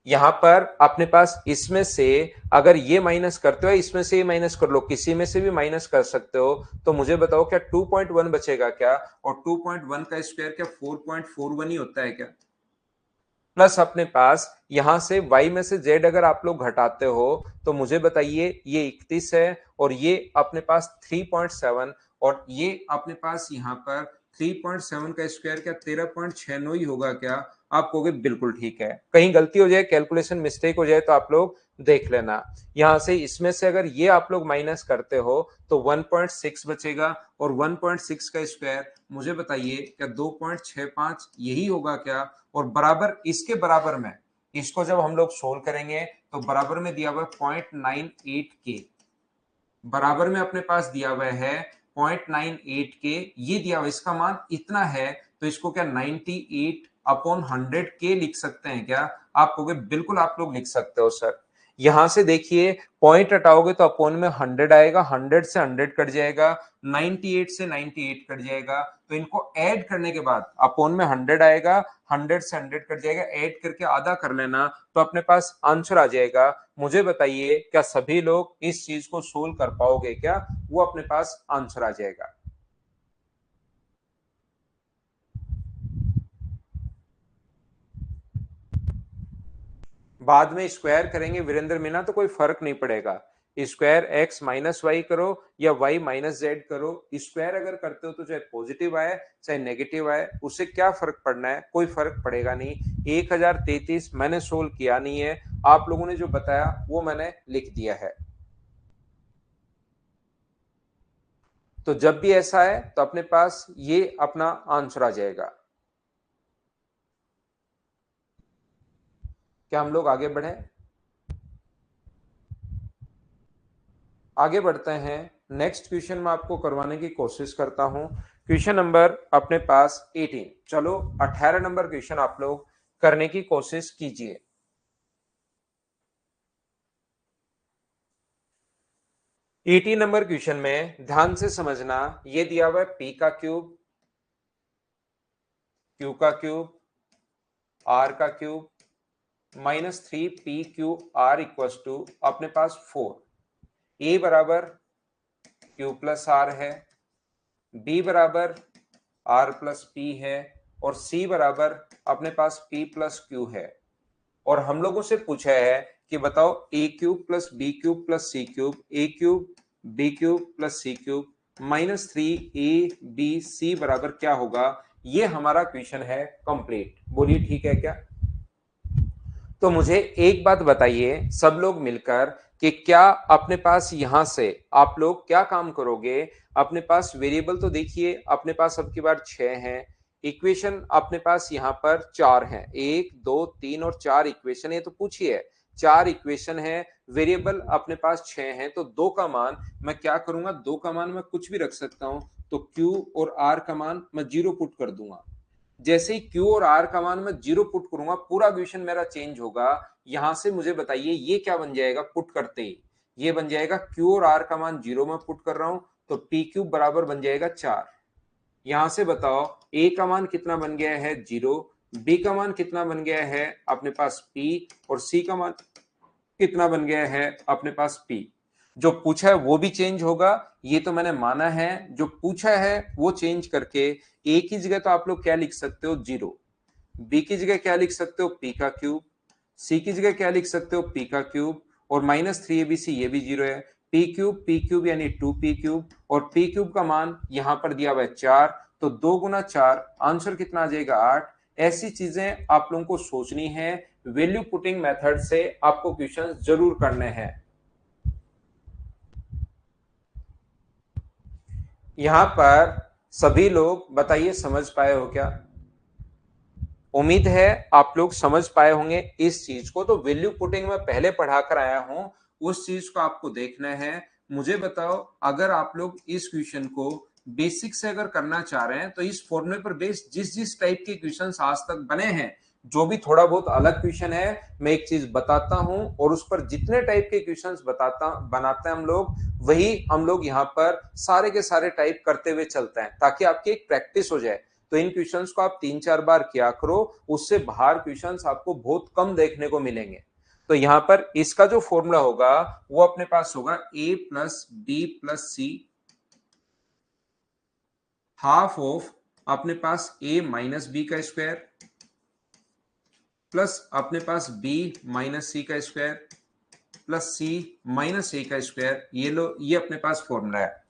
S1: यहां पर अपने पास इसमें से अगर ये माइनस करते हो, इसमें से ये माइनस कर लो, किसी में से भी माइनस कर सकते हो, तो मुझे बताओ क्या 2.1 बचेगा क्या, और 2.1 का स्क्वायर क्या 4.41 ही होता है क्या। प्लस अपने पास यहां से y में से z अगर आप लोग घटाते हो, तो मुझे बताइए ये 31 है, और ये अपने पास 3.7, और ये अपने पास यहां पर 3.7 का स्क्वायर क्या 13.69 ही होगा क्या। आप कहोगे बिल्कुल ठीक है, कहीं गलती हो जाए, कैलकुलेशन मिस्टेक हो जाए तो आप लोग देख लेना। यहां से इसमें से अगर ये आप लोग माइनस करते हो तो 1.6 बचेगा, और 1.6 का स्क्वायर मुझे बताइए क्या 2.65 यही होगा क्या। और बराबर इसके बराबर में इसको जब हम लोग सोल्व करेंगे, तो बराबर में दिया हुआ है 0.98 के, बराबर में अपने पास दिया हुआ है 0.98 के, ये दिया हुआ इसका मान इतना है, तो इसको क्या 98 अपॉन 100 के लिख सकते हैं क्या। आप कहोगे बिल्कुल आप लोग लिख सकते हो सर। यहां से देखिए, पॉइंट हटाओगे तो अपॉन में 100 आएगा, 100 से 100 कट जाएगा, 98 से 98 कट जाएगा, तो इनको ऐड करने के बाद अपॉन में 100 आएगा, 100 से 100 कट जाएगा, ऐड करके आधा कर लेना, तो अपने पास आंसर आ जाएगा। मुझे बताइए क्या सभी लोग इस चीज को सोल्व कर पाओगे क्या, वो अपने पास आंसर आ जाएगा। बाद में स्क्वायर करेंगे वीरेंद्र मीना, तो कोई फर्क नहीं पड़ेगा, स्क्वायर एक्स माइनस वाई करो या वाई माइनस जेड करो, स्क्वायर अगर करते हो तो चाहे पॉजिटिव आए चाहे नेगेटिव आए, उससे क्या फर्क पड़ना है, कोई फर्क पड़ेगा नहीं। 1033 मैंने सोल्व किया नहीं है, आप लोगों ने जो बताया वो मैंने लिख दिया है। तो जब भी ऐसा है तो अपने पास ये अपना आंसर आ जाएगा। क्या हम लोग आगे बढ़े? आगे बढ़ते हैं, नेक्स्ट क्वेश्चन में आपको करवाने की कोशिश करता हूं। क्वेश्चन नंबर अपने पास 18, चलो 18 नंबर क्वेश्चन आप लोग करने की कोशिश कीजिए। 18 नंबर क्वेश्चन में ध्यान से समझना, ये दिया हुआ है पी का क्यूब, क्यू का क्यूब, आर का cube minus 3 p q r equal to अपने पास 4, ए बराबर क्यू प्लस आर है, बी बराबर आर प्लस पी है, और सी बराबर अपने पास पी प्लस क्यू है। और हम लोगों से पूछा है कि बताओ a cube plus b cube plus c cube, a cube b cube plus c cube minus 3 a b c बराबर क्या होगा। ये हमारा क्वेश्चन है कंप्लीट। बोलिए ठीक है क्या? तो मुझे एक बात बताइए सब लोग मिलकर कि क्या अपने पास यहां से आप लोग क्या काम करोगे। अपने पास वेरिएबल तो देखिए अपने पास अब की बार 6 हैं, इक्वेशन अपने पास यहां पर 4 हैं, 1 2 3 और 4 इक्वेशन है। तो पूछिए 4 इक्वेशन है, वेरिएबल अपने पास 6 हैं, तो 2 का मान मैं क्या करूंगा, 2 का मान मैं कुछ भी रख सकता हूं। तो Q और R का मान मैं 0 पुट कर दूंगा। जैसे ही Q और R का मान मैं 0 पुट करूंगा पूरा क्वेश्चन मेरा चेंज होगा। यहां से मुझे बताइए ये क्या बन जाएगा पुट करते ही, ये बन जाएगा Q और R का मान 0 में पुट कर रहा हूं तो P क्यूब बराबर बन जाएगा 4। यहां से बताओ A का मान कितना बन गया है 0, B का मान कितना बन गया है अपने पास P, और C का मान कितना बन गया है अपने पास P। जो पूछा है वो भी चेंज होगा, ये तो मैंने माना है। जो पूछा है वो चेंज करके A की जगह तो आप लोग क्या लिख सकते हो 0, B की जगह क्या लिख सकते हो P का क्यूब, C की जगह क्या लिख सकते हो P का क्यूब, और -3ABC ये भी 0 है। P क्यूब यानी 2P क्यूब, और P क्यूब का मान यहां पर दिया हुआ है 4, तो 2 गुना 4 आंसर कितना आ जाएगा 8। ऐसी चीजें आप लोगों को सोचनी है, वैल्यू पुटिंग मेथड से आपको क्वेश्चन जरूर करने हैं। यहां पर सभी लोग बताइए समझ पाए हो क्या? उम्मीद है आप लोग समझ पाए होंगे इस चीज को। तो वैल्यू पुटिंग में पहले पढ़ाकर आया हूं, उस चीज को आपको देखना है। मुझे बताओ अगर आप लोग इस क्वेश्चन को बेसिक से अगर करना चाह रहे हैं तो इस फॉर्मूले पर बेस्ड जिस जिस टाइप के क्वेश्चंस आज तक बने हैं, जो भी थोड़ा बहुत अलग क्वेश्चन है मैं एक चीज बताता हूं, और उस पर जितने टाइप के क्वेश्चंस बनाते हैं हम लोग, वही हम लोग यहाँ पर सारे के सारे टाइप करते हुए चलते हैं ताकि आपकी एक प्रैक्टिस हो जाए। तो इन क्वेश्चंस को आप 3-4 बार किया करो, उससे बाहर क्वेश्चंस आपको बहुत कम देखने को मिलेंगे। तो यहां पर इसका जो फॉर्मूला होगा वो अपने पास होगा a plus b plus c half of अपने पास a माइनस बी का स्क्वायर प्लस अपने पास b माइनस सी का square plus c minus a का स्क्वायर। ये लो ये अपने पास फॉर्मूला है।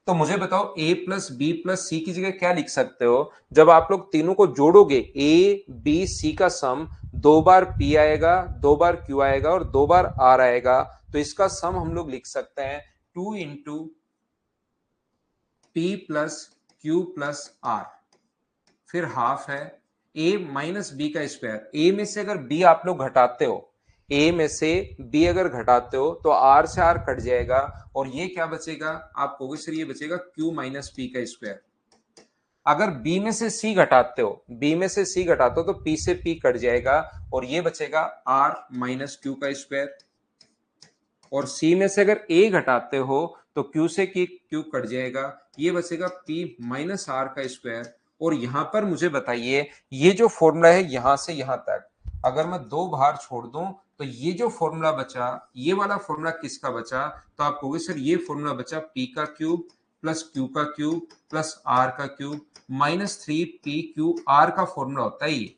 S1: तो मुझे बताओ a प्लस बी प्लस सी की जगह क्या लिख सकते हो? जब आप लोग तीनों को जोड़ोगे a b c का सम 2 बार p आएगा, 2 बार q आएगा और 2 बार r आएगा, तो इसका सम हम लोग लिख सकते हैं 2 into p plus q plus r, फिर हाफ है a माइनस बी का स्क्वायर। a में से अगर b आप लोग घटाते हो, a में से b अगर घटाते हो तो r से r कट जाएगा, और ये क्या बचेगा आप कहोगे सर ये बचेगा q माइनस p का स्क्वायर। अगर b में से c घटाते हो, b में से c घटाते हो तो p से p कट जाएगा, और ये बचेगा r माइनस q का स्क्वायर। और c में से अगर a घटाते हो तो q से q कट जाएगा, ये बचेगा p माइनस r का स्क्वायर। और यहां पर मुझे बताइए ये जो फॉर्मूला है यहां से यहां तक अगर मैं 2 बाहर छोड़ दूं तो ये जो फॉर्मूला बचा, ये वाला फॉर्मूला किसका बचा? तो आप कहोगे सर ये फॉर्मूला बचा p का क्यूब प्लस q का क्यूब प्लस r का क्यूब -3pqr का फॉर्मूला होता है ये।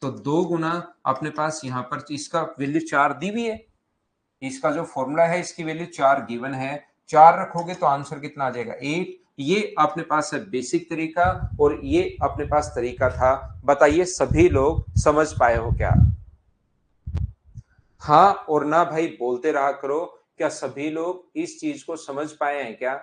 S1: तो 2 गुना अपने पास यहां पर इसका वैल्यू 4 दी हुई है, इसका जो फॉर्मूला है इसकी वैल्यू 4 गिवन है, 4 रखोगे तो आंसर कितना आ जाएगा 8। ये अपने पास है बेसिक तरीका, और ये अपने पास तरीका था। बताइए सभी लोग समझ पाए हो क्या? हाँ और ना भाई बोलते रहा करो। क्या सभी लोग इस चीज को समझ पाए हैं क्या?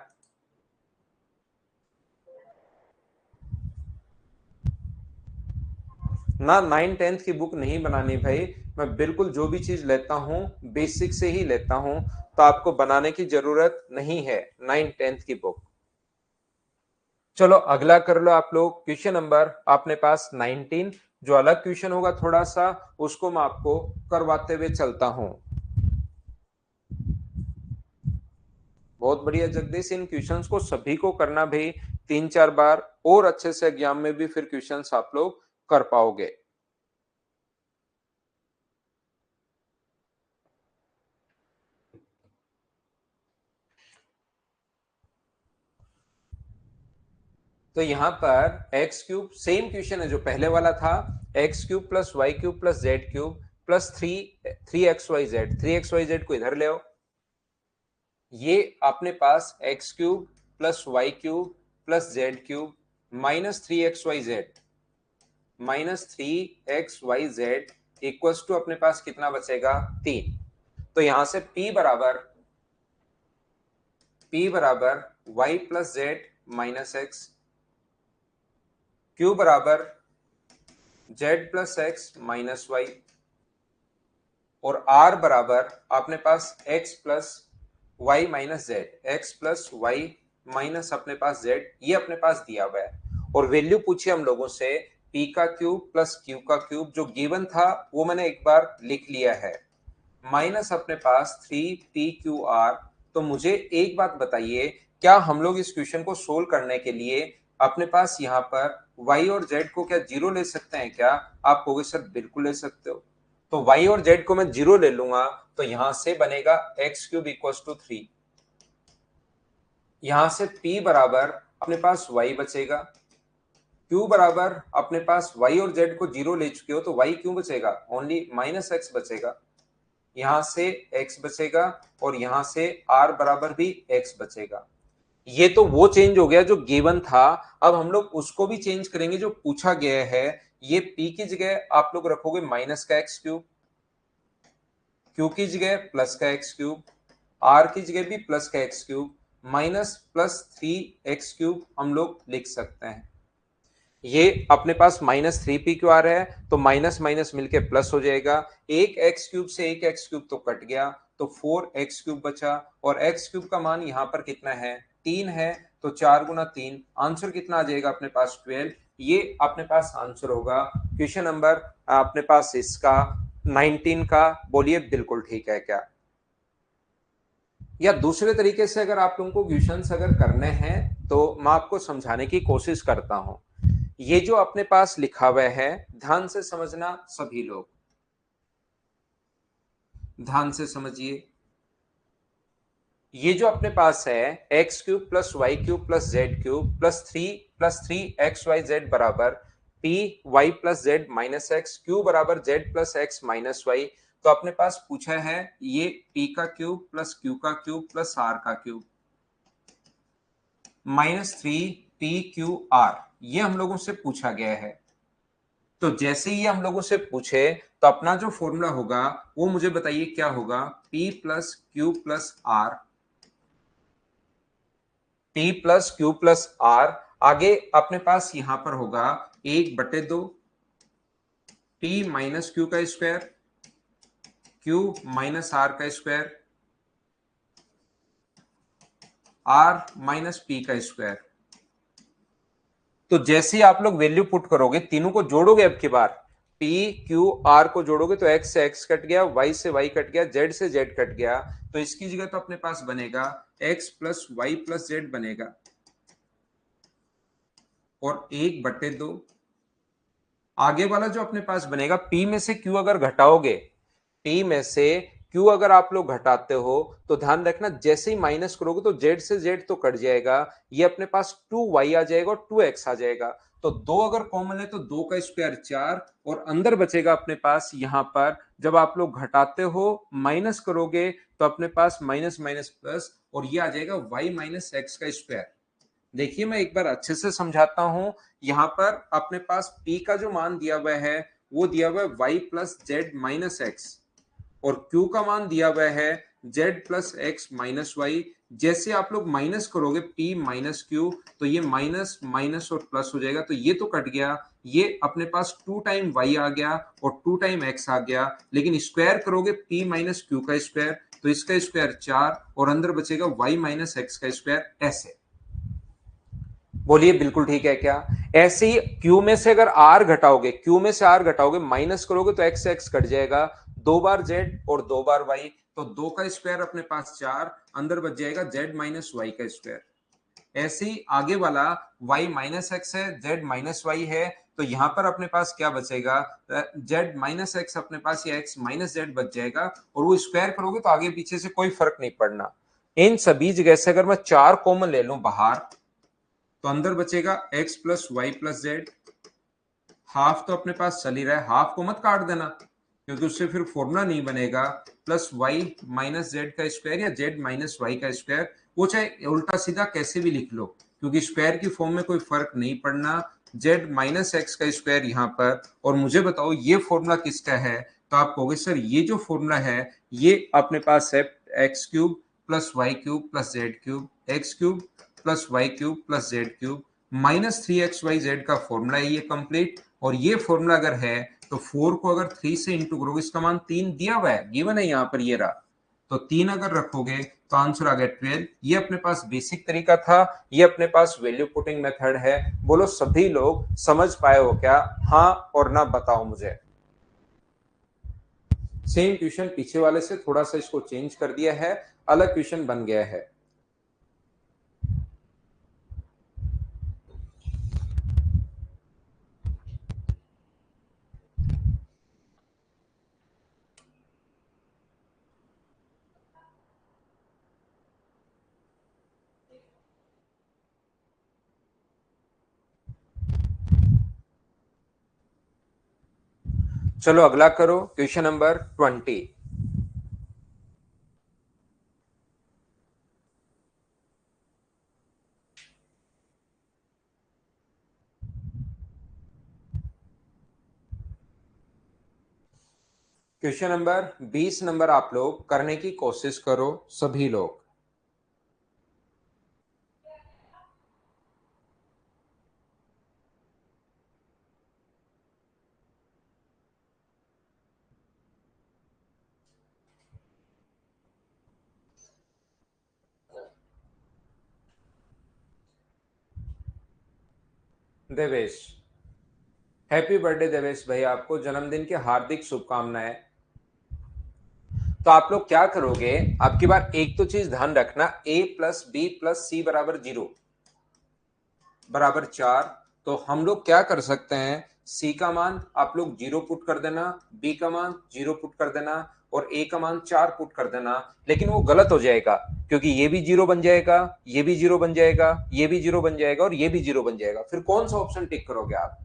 S1: ना 9-10 की बुक नहीं बनानी भाई, मैं बिल्कुल जो भी चीज लेता हूं बेसिक से ही लेता हूं, तो आपको बनाने की जरूरत नहीं है 9-10 की बुक। चलो अगला कर लो आप लोग। क्वेश्चन नंबर आपने पास 19, जो अलग क्वेश्चन होगा थोड़ा सा उसको मैं आपको करवाते हुए चलता हूं। बहुत बढ़िया जगदीश, इन क्वेश्चंस को सभी को करना भाई 3-4 बार, और अच्छे से एग्जाम में भी फिर क्वेश्चंस आप लोग कर पाओगे। तो यहाँ पर एक्स क्यूब सेम क्वेश्चन है जो पहले वाला था, x cube plus y cube plus z cube plus three x y z को इधर ले आओ। ये अपने पास x cube plus y cube plus z cube -3xyz, -3xyz equals to अपने पास कितना बचेगा 3। तो यहां से p बराबर y plus z minus x, q बराबर z plus x minus y, और r बराबर अपने पास x plus y minus z, x plus y minus अपने पास z, ये अपने पास दिया हुआ है। और वैल्यू पूछी हम लोगों से p का क्यूब प्लस q का क्यूब, जो गिवन था वो मैंने एक बार लिख लिया है, माइनस अपने पास 3pqr। तो मुझे एक बात बताइए, क्या हम लोग इस क्वेश्चन को सोल्व करने के लिए अपने पास यहाँ पर y और z को क्या जीरो ले सकते हैं क्या? आप कहोगे सर बिल्कुल ले सकते हो। तो y और z को मैं जीरो ले लूंगा, तो यहां से बनेगा एक्स क्यूब इक्वल टू 3। यहां से p बराबर अपने पास y बचेगा, q बराबर अपने पास y और z को जीरो ले चुके हो, तो y क्यों बचेगा? ओनली माइनस एक्स बचेगा। यहां से x बचेगा और यहां से r बराबर भी x बचेगा। ये तो वो चेंज हो गया जो गिवन था। अब हम लोग उसको भी चेंज करेंगे जो पूछा गया है। ये p की जगह आप लोग रखोगे माइनस का एक्स क्यूब, q की जगह प्लस का एक्स क्यूब, r की जगह भी प्लस का x cube, minus plus 3x cube हम लोग लिख सकते हैं। ये अपने पास -3p है, तो माइनस माइनस मिलके प्लस हो जाएगा। एक एक्स क्यूब से एक एक्स क्यूब तो कट गया, तो 4x क्यूब बचा, और x क्यूब का मान यहाँ पर कितना है? 3 है। तो 4 गुना 3, आंसर कितना आ जाएगा अपने पास? 12। ये अपने पास आंसर होगा क्वेश्चन नंबर अपने पास इसका 19 का। बोलिए बिल्कुल ठीक है क्या? या दूसरे तरीके से अगर आप लोगों को क्वेश्चंस अगर करने हैं तो मैं आपको समझाने की कोशिश करता हूं। ये जो अपने पास लिखा हुआ है, ध्यान से समझना सभी लोग, ध्यान से समझिए। ये जो अपने पास है x cube plus y cube plus z cube plus three x y z बराबर p y plus z minus x, q बराबर z plus x minus y. तो अपने पास पूछा है ये p का क्यूब प्लस q का क्यूब प्लस r का क्यूब -3pqr, ये हम लोगों से पूछा गया है। तो जैसे ही हम लोगों से पूछे तो अपना जो फॉर्मूला होगा वो मुझे बताइए क्या होगा? p plus Q plus r, p plus Q plus r. आगे अपने पास यहां पर होगा 1/2 p माइनस क्यू का स्क्वायर, q माइनस आर का स्क्वायर, r माइनस p का स्क्वायर। तो जैसे ही आप लोग वैल्यू पुट करोगे, तीनों को जोड़ोगे, अब की बार p q r को जोड़ोगे तो x से x कट गया, y से y कट गया, z से z कट गया। तो इसकी जगह तो अपने पास बनेगा x plus y plus z बनेगा, और 1/2 आगे वाला जो अपने पास बनेगा, p में से q अगर घटाओगे, p में से q अगर आप लोग घटाते हो तो ध्यान रखना जैसे ही माइनस करोगे तो z से z तो कट जाएगा, ये अपने पास 2y आ जाएगा और 2x आ जाएगा। तो 2 अगर कॉमन है तो 2 का स्क्वायर 4, और अंदर बचेगा अपने पास यहां पर, जब आप लोग घटाते हो माइनस करोगे तो अपने पास माइनस माइनस प्लस, और ये आ जाएगा y माइनस एक्स का स्क्वायर। देखिए मैं एक बार अच्छे से समझाता हूं। यहां पर अपने पास p का जो मान दिया हुआ है वो दिया हुआ है y plus z minus x, और q का मान दिया हुआ है z plus x minus y. जैसे आप लोग माइनस करोगे p माइनस क्यू, तो ये माइनस माइनस और प्लस हो जाएगा, तो ये तो कट गया, ये अपने पास 2 टाइम y आ गया और 2 टाइम x आ गया। लेकिन स्क्वायर करोगे p माइनस क्यू का स्क्वायर, तो इसका स्क्वायर 4, और अंदर बचेगा y माइनस एक्स का स्क्वायर। ऐसे बोलिए बिल्कुल ठीक है क्या? ऐसे ही Q में से अगर R घटाओगे, Q में से R घटाओगे, माइनस करोगे तो x x कट जाएगा, 2 बार z और 2 बार y, तो 2 का स्क्वायर अपने पास 4, अंदर बच जाएगा z माइनस वाई का स्क्वायर। ऐसे ही आगे वाला y माइनस एक्स है, z माइनस वाई है, तो यहां पर अपने पास क्या बचेगा? z माइनस एक्स अपने पास या x माइनस जेड बच जाएगा, और वो स्क्वायर करोगे तो आगे पीछे से कोई फर्क नहीं पड़ना। इन सभी जगह से अगर मैं 4 कॉमन ले लूं बाहर, तो अंदर बचेगा x plus y plus z, half तो अपने पास चल ही रहा है, हाफ को मत काट देना क्योंकि उससे फिर फॉर्मूला नहीं बनेगा। प्लस वाई माइनस जेड का स्क्वायर या जेड माइनस वाई का स्क्वायर, वो चाहे उल्टा सीधा कैसे भी लिख लो, क्योंकि स्क्वायर की फॉर्म में कोई फर्क नहीं पड़ना। z माइनस एक्स का स्क्वायर यहाँ पर, और मुझे बताओ ये फॉर्मूला किसका है, तो आप कहोगे सर ये जो फॉर्मूला है ये अपने पास है x cube plus y cube plus z cube, x cube plus y cube plus z cube minus 3xyz का फॉर्मूला है ये कंप्लीट। और ये फॉर्मूला अगर है तो 4 को अगर 3 से इंटू करोगे, इसका मान 3 दिया हुआ है, गिवन है यहाँ पर, ये रहा, तो 3 अगर रखोगे तो आंसर आ गया 12। ये अपने पास बेसिक तरीका था, ये अपने पास वैल्यू पुटिंग मेथड है। बोलो सभी लोग समझ पाए हो क्या? हाँ और ना बताओ मुझे। सेम क्वेश्चन पीछे वाले से थोड़ा सा इसको चेंज कर दिया है, अलग क्वेश्चन बन गया है। चलो अगला करो, question number 20। Question number 20 number आप लोग करने की कोशिश करो सभी लोग। देवेश, हैप्पी बर्थडे देवेश भाई, आपको जन्मदिन की हार्दिक शुभकामनाएं। तो आप लोग क्या करोगे, आपकी बार एक तो चीज ध्यान रखना, a प्लस बी प्लस सी बराबर 0 बराबर 4। तो हम लोग क्या कर सकते हैं, c का मान आप लोग 0 पुट कर देना, b का मान 0 पुट कर देना और a का मान 4 पुट कर देना। लेकिन वो गलत हो जाएगा, क्योंकि ये भी 0 बन जाएगा, ये भी 0 बन जाएगा, ये भी 0 बन जाएगा और ये भी 0 बन जाएगा। फिर कौन सा ऑप्शन टिक करोगे आप?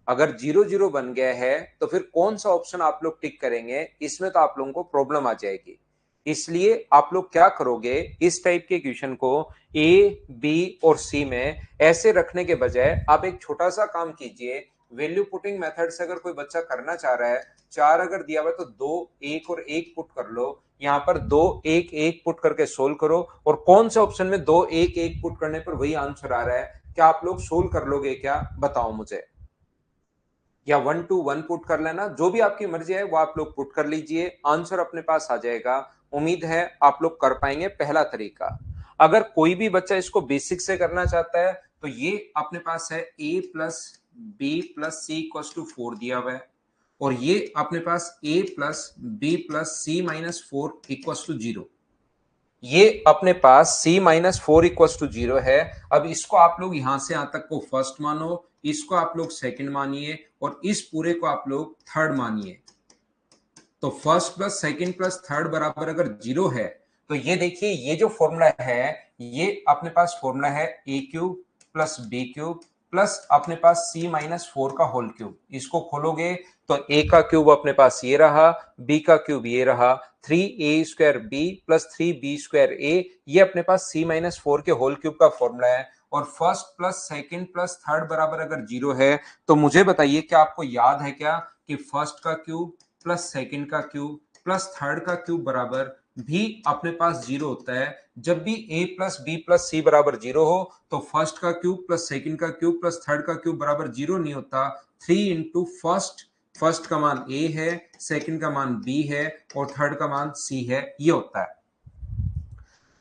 S1: अगर 0 0 बन गया है तो फिर कौन सा ऑप्शन आप लोग टिक करेंगे, इसमें तो आप लोगों को प्रॉब्लम आ जाएगी। इसलिए आप लोग क्या करोगे, इस टाइप के क्वेश्चन को ए बी और सी में ऐसे रखने के बजाय आप एक छोटा सा काम कीजिए। वैल्यू पुटिंग मेथड से अगर कोई बच्चा करना चाह रहा है, 4 अगर दिया हुआ है तो 2 1 और 1 पुट कर लो, यहाँ पर 2 1 1 पुट करके सोल्व करो। और कौन से ऑप्शन में 2 1 1 पुट करने पर वही आंसर आ रहा है, क्या आप लोग सोल्व कर लोगे क्या, बताओ मुझे। या 1 2 1 पुट कर लेना, जो भी आपकी मर्जी है वो आप लोग पुट कर लीजिए, आंसर अपने पास आ जाएगा। उम्मीद है आप लोग कर पाएंगे पहला तरीका। अगर कोई भी बच्चा इसको बेसिक से करना चाहता है तो ये अपने पास है a plus b plus c equal to 4 दिया हुआ है, और ये अपने पास a plus b plus c minus 4 equal to 0। ये अपने पास c माइनस 4 इक्वल टू 0 है। अब इसको आप लोग यहां से यहां तक को फर्स्ट मानो, इसको आप लोग सेकंड मानिए और इस पूरे को आप लोग थर्ड मानिए। तो first plus second plus third बराबर अगर 0 है तो ये देखिए, ये जो फॉर्मूला है ये अपने पास फॉर्मूला है a cube plus b cube plus अपने पास सी माइनस 4 का होल क्यूब। इसको खोलोगे तो ए का क्यूब अपने पास ये रहा, बी का क्यूब ये रहा, 3a² बी प्लस 3b² ए, ये अपने पास c माइनस 4 के होल क्यूब का फॉर्मूला है। और first plus second plus third बराबर अगर 0 है तो मुझे बताइए क्या आपको याद है क्या कि फर्स्ट का क्यूब प्लस सेकंड का क्यूब प्लस थर्ड का क्यूब बराबर भी अपने पास 0 होता है। जब भी a प्लस बी प्लस सी बराबर 0 हो तो फर्स्ट का क्यूब प्लस सेकंड का क्यूब प्लस थर्ड का क्यूब बराबर 0 नहीं होता। 3 इंटू फर्स्ट का मान a है, सेकंड का मान b है और थर्ड का मान c है, ये होता है।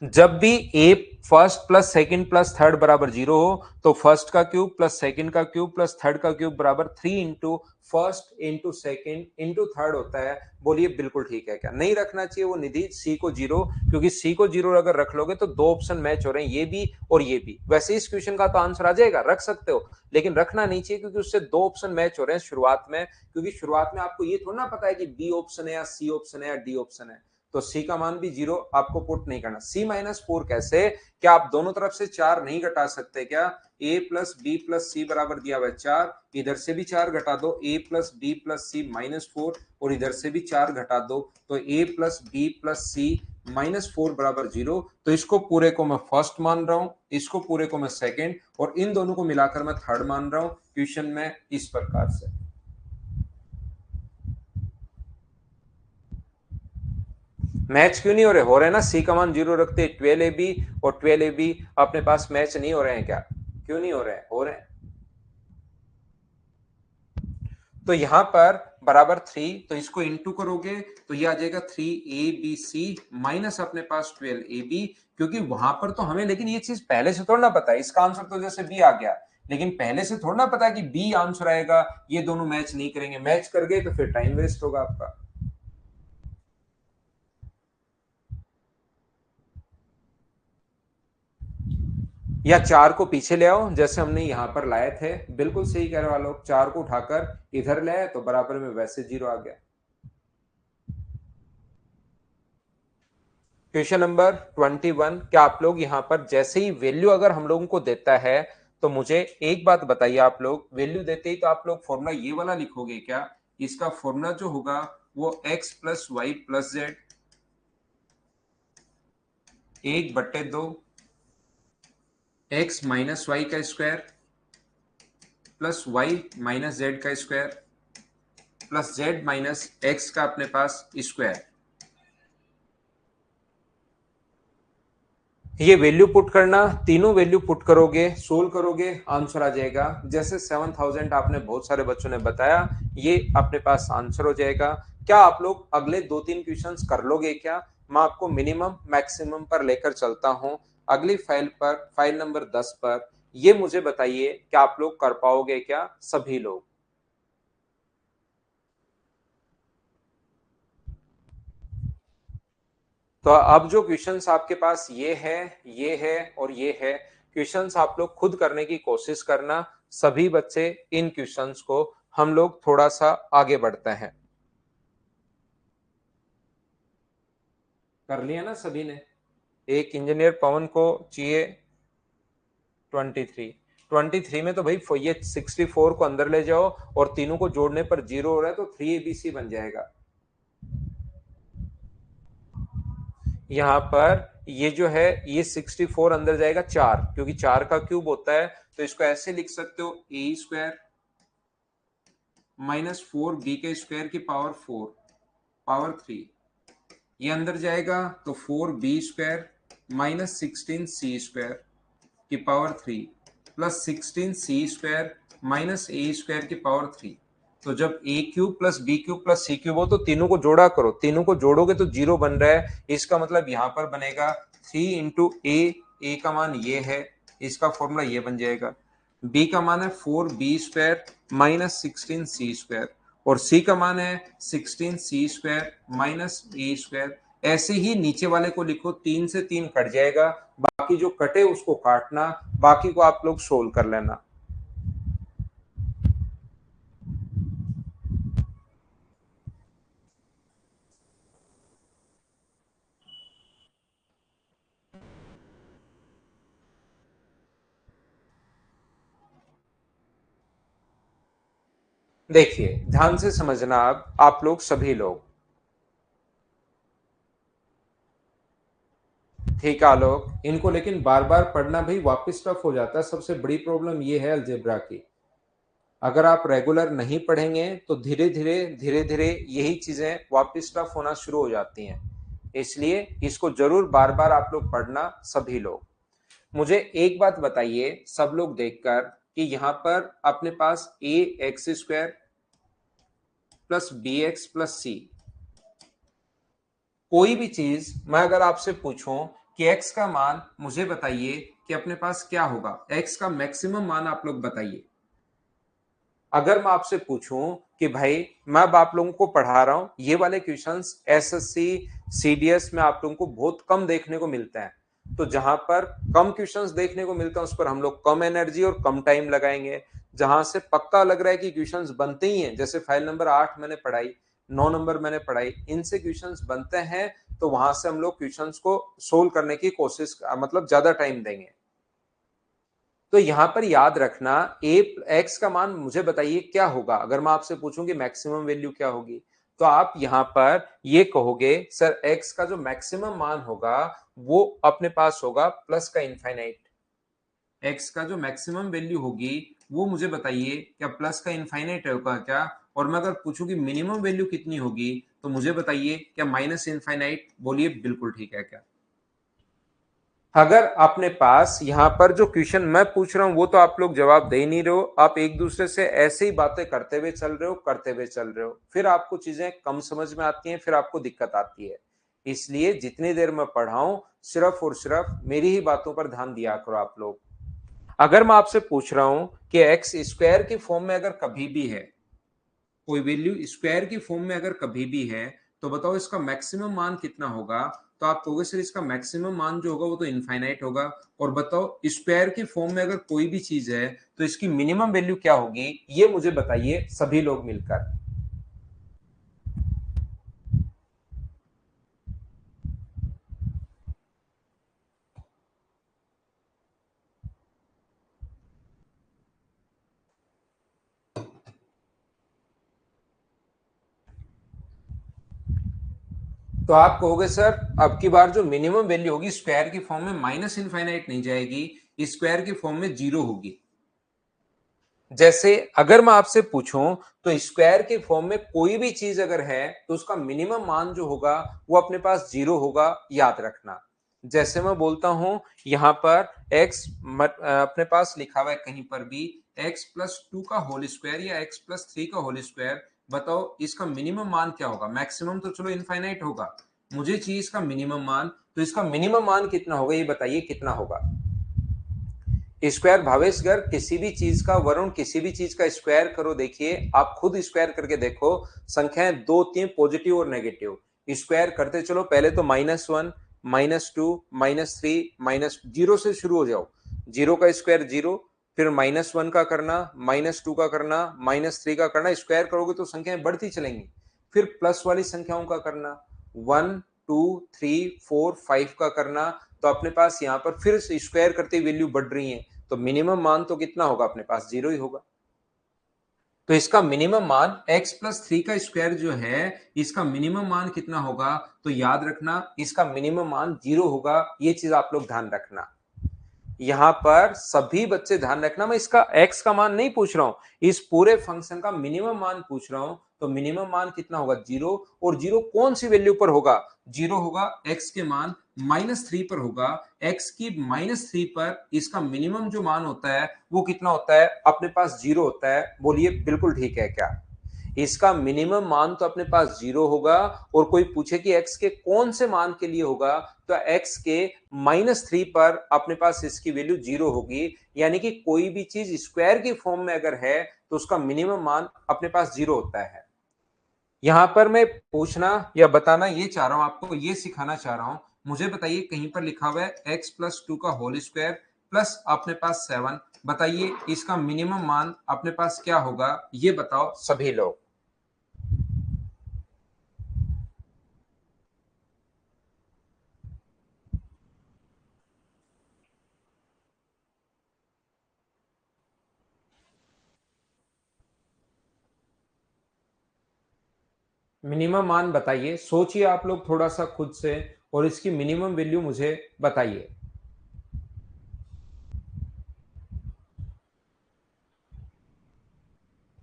S1: जब भी a first plus second plus third बराबर 0 हो तो फर्स्ट का क्यूब प्लस सेकंड का क्यूब प्लस थर्ड का क्यूब बराबर 3 into first into second into third होता है। बोलिए बिल्कुल ठीक है क्या? नहीं रखना चाहिए वो निधि c को 0, क्योंकि c को 0 अगर रख लोगे तो दो ऑप्शन मैच हो रहे हैं, ये भी और ये भी। वैसे इस क्वेश्चन का तो आंसर आ जाएगा, रख सकते हो, लेकिन रखना नहीं चाहिए क्योंकि उससे दो ऑप्शन मैच हो रहे हैं शुरुआत में। क्योंकि शुरुआत में आपको ये थोड़ा ना पता है कि बी ऑप्शन है या सी ऑप्शन है या डी ऑप्शन है, तो c का मान भी 0 आपको पुट नहीं करना। c माइनस 4 कैसे? क्या आप दोनों तरफ से 4 नहीं घटा सकते क्या? a प्लस बी प्लस सी बराबर दिया हुआ है 4, इधर से भी 4 घटा दो, a plus b plus c minus 4, और इधर से भी 4 घटा दो, तो a प्लस बी प्लस सी -4 बराबर 0, तो इसको पूरे को मैं फर्स्ट मान रहा हूं, इसको पूरे को मैं सेकंड, और इन दोनों को मिलाकर मैं थर्ड मान रहा हूं क्वेश्चन में इस प्रकार से। मैच क्यों नहीं हो रहे ना, सी का मान 0 रखते 12ab और 12ab अपने पास मैच नहीं हो रहे हैं क्या? क्यों नहीं हो रहे हैं? हो रहे हैं। तो यहां पर बराबर 3, तो इसको इंटू करोगे तो ये आ जाएगा 3abc माइनस अपने पास 12ab, क्योंकि वहां पर तो हमें लेकिन ये चीज पहले से थोड़ा ना पता है, इसका आंसर तो जैसे बी आ गया, लेकिन पहले से थोड़ा ना पता है कि बी आंसर आएगा, ये दोनों मैच नहीं करेंगे, मैच कर गए तो फिर टाइम वेस्ट होगा आपका। या 4 को पीछे ले आओ जैसे हमने यहां पर लाए थे, बिल्कुल सही कह रहे हो लोग, 4 को उठाकर इधर ले आए तो बराबर में वैसे 0 आ गया। क्वेश्चन नंबर 21, क्या आप लोग यहां पर जैसे ही वैल्यू अगर हम लोगों को देता है तो मुझे एक बात बताइए, आप लोग वैल्यू देते ही तो आप लोग फॉर्मूला ये वाला लिखोगे क्या? इसका फॉर्मूला जो होगा वो x plus y plus z 1/2 x minus y का square plus y minus z का square plus z minus x का अपने पास स्क्वायर। ये वैल्यू पुट करना, तीनों वैल्यू पुट करोगे, सोल्व करोगे, आंसर आ जाएगा। जैसे 7000 आपने बहुत सारे बच्चों ने बताया, ये अपने पास आंसर हो जाएगा। क्या आप लोग अगले 2-3 क्वेश्चंस कर लोगे क्या? मैं आपको मिनिमम मैक्सिमम पर लेकर चलता हूं अगली फाइल पर, फाइल नंबर 10 पर। ये मुझे बताइए क्या आप लोग कर पाओगे क्या सभी लोग? तो अब जो क्वेश्चंस आपके पास ये है और ये है, क्वेश्चंस आप लोग खुद करने की कोशिश करना। सभी बच्चे इन क्वेश्चंस को, हम लोग थोड़ा सा आगे बढ़ते हैं। कर लिया ना सभी ने? एक इंजीनियर पवन को चाहिए 23, 23 में तो भाई ये 64 को अंदर ले जाओ और तीनों को जोड़ने पर 0 हो रहा है तो 3abc बन जाएगा। यहाँ पर ये जो है ये 64 अंदर जाएगा 4, क्योंकि 4 का क्यूब होता है, तो इसको ऐसे लिख सकते हो ए स्क्वायर माइनस 4b के स्क्वायर की पावर 4 पावर 3, ये अंदर जाएगा तो 4b square minus 16c square की power 3 plus 16c square minus a square की पावर 3। तो जब a cube plus b cube plus c cube हो तो तीनों को जोड़ा करो, तीनों को जोड़ोगे तो 0 बन रहा है, इसका मतलब यहां पर बनेगा 3 इंटू ए का मान ये है, इसका फॉर्मूला ये बन जाएगा। बी का मान है 4b square minus 16c square और सी का मान है 16c square minus a square. ऐसे ही नीचे वाले को लिखो, 3 से 3 कट जाएगा, बाकी जो कटे उसको काटना, बाकी को आप लोग सोल्व कर लेना। देखिए ध्यान से समझना, अब आप लोग सभी लोग, ठीक है आलोक, इनको लेकिन बार बार पढ़ना भाई वापस टफ हो जाता है, सबसे बड़ी प्रॉब्लम ये है अलजेब्रा की। अगर आप रेगुलर नहीं पढ़ेंगे तो धीरे धीरे यही चीजें वापस टफ होना शुरू हो जाती हैं, इसलिए इसको जरूर बार बार आप लोग पढ़ना सभी लोग। मुझे एक बात बताइए सब लोग देखकर कि यहां पर अपने पास a x square plus b x plus c, कोई भी चीज मैं अगर आपसे पूछूं कि x का मान मुझे बताइए कि अपने पास क्या होगा, x का मैक्सिमम मान आप लोग बताइए। अगर मैं आपसे पूछूं कि भाई मैं अब आप लोगों को पढ़ा रहा हूं, ये वाले क्वेश्चंस एसएससी सीडीएस में आप लोगों को बहुत कम देखने को मिलते हैं, तो जहां पर कम क्वेश्चंस देखने को मिलते हैं उस पर हम लोग कम एनर्जी और कम टाइम लगाएंगे। जहां से पक्का लग रहा है कि क्वेश्चंस बनते ही हैं, जैसे फाइल नंबर 8 मैंने पढ़ाई, 9 नंबर मैंने पढ़ाई, इनसे क्वेश्चंस बनते हैं, तो वहां से हम लोग क्वेश्चंस को सोल्व करने की कोशिश, मतलब ज्यादा टाइम देंगे। तो यहां पर याद रखना, ए एक्स का मान मुझे बताइए क्या होगा, अगर मैं आपसे पूछूं कि मैक्सिमम वैल्यू क्या होगी, तो आप यहां पर ये कहोगे सर x का जो मैक्सिमम मान होगा वो अपने पास होगा प्लस का इनफाइनाइट। x का जो मैक्सिमम वैल्यू होगी वो मुझे बताइए क्या प्लस का इनफाइनाइट होगा क्या? और मैं अगर पूछूं कि मिनिमम वैल्यू कितनी होगी तो मुझे बताइए क्या माइनस इनफाइनाइट? बोलिए बिल्कुल ठीक है क्या? अगर अपने पास यहाँ पर जो क्वेश्चन मैं पूछ रहा हूं वो तो आप लोग जवाब दे ही नहीं रहे हो, आप एक दूसरे से ऐसे ही बातें करते हुए चल रहे हो, करते हुए चल रहे हो, फिर आपको चीजें कम समझ में आती हैं, फिर आपको दिक्कत आती है। इसलिए जितनी देर मैं पढ़ाऊं सिर्फ और सिर्फ मेरी ही बातों पर ध्यान दिया करो आप लोग। अगर मैं आपसे पूछ रहा हूं कि एक्स स्क्वायर की फॉर्म में अगर कभी भी है, कोई वैल्यू स्क्वायर की फॉर्म में अगर कभी भी है, तो बताओ इसका मैक्सिमम मान कितना होगा? तो आप कहोगे सर इसका मैक्सिमम मान जो होगा वो तो इनफाइनाइट होगा। और बताओ स्क्वायर की फॉर्म में अगर कोई भी चीज है तो इसकी मिनिमम वैल्यू क्या होगी? ये मुझे बताइए सभी लोग मिलकर। तो आप कहोगे सर अब की बार जो मिनिमम वैल्यू होगी स्क्वायर की फॉर्म में माइनस इनफाइनाइट नहीं जाएगी, स्क्वायर की फॉर्म में जीरो होगी। जैसे अगर मैं आपसे पूछूं तो स्क्वायर के फॉर्म में कोई भी चीज अगर है तो उसका मिनिमम मान जो होगा वो अपने पास जीरो होगा, याद रखना। जैसे मैं बोलता हूं यहां पर x अपने पास लिखा हुआ है कहीं पर भी x+2 का होल स्क्वायर या x+3 का होल स्क्वायर। बताओ इसका मिनिमम मान क्या होगा? मैक्सिमम तो चलो इनफाइनाइट होगा, मुझे चाहिए इसका मिनिमम मान। तो इसका मिनिमम मान कितना होगा ये बताइए कितना होगा? स्क्वायर भावेश घर किसी भी चीज का, वरुण किसी भी चीज का स्क्वायर करो, देखिए आप खुद स्क्वायर करके देखो, संख्याएं दो तीन पॉजिटिव और नेगेटिव, स्क्वायर करते चलो पहले तो -1 -2 -3 माइनस जीरो से शुरू हो जाओ। जीरो का स्क्वायर जीरो, फिर -1 का करना, -2 का करना, -3 का करना, स्क्वायर करोगे तो संख्याएं बढ़ती चलेंगी। फिर प्लस वाली संख्याओं का करना, 1 2 3 4 5 का करना। तो अपने पास यहाँ पर फिर स्क्वायर करते वैल्यू बढ़ रही है, तो मिनिमम मान तो कितना होगा अपने पास? जीरो ही होगा। तो इसका मिनिमम मान x+3 का स्क्वायर जो है इसका मिनिमम मान कितना होगा? तो याद रखना इसका मिनिमम मान जीरो होगा, ये चीज आप लोग ध्यान रखना। यहां पर सभी बच्चे ध्यान रखना, मैं इसका x का मान नहीं पूछ रहा हूं, इस पूरे फंक्शन का मिनिमम मान पूछ रहा हूं। तो मिनिमम मान कितना होगा? जीरो। और जीरो कौन सी वैल्यू पर होगा? जीरो होगा x के मान -3 पर होगा। x की -3 पर इसका मिनिमम जो मान होता है वो कितना होता है? अपने पास जीरो होता है। बोलिए बिल्कुल ठीक है क्या? इसका मिनिमम मान तो अपने पास जीरो होगा। और कोई पूछे कि x के कौन से मान के लिए होगा, तो x के -3 पर अपने पास इसकी वैल्यू जीरो होगी। यानी कि कोई भी चीज स्क्वायर की फॉर्म में अगर है तो उसका मिनिमम मान अपने पास जीरो होता है। यहां पर मैं पूछना या बताना ये चाह रहा हूं, आपको ये सिखाना चाह रहा हूं। मुझे बताइए कहीं पर लिखा हुआ है x+2 का होल स्क्वायर प्लस अपने पास 7। बताइए इसका मिनिमम मान अपने पास क्या होगा? ये बताओ सभी लोग। मिनिमम मान बताइए, सोचिए आप लोग थोड़ा सा खुद से, और इसकी मिनिमम वैल्यू मुझे बताइए।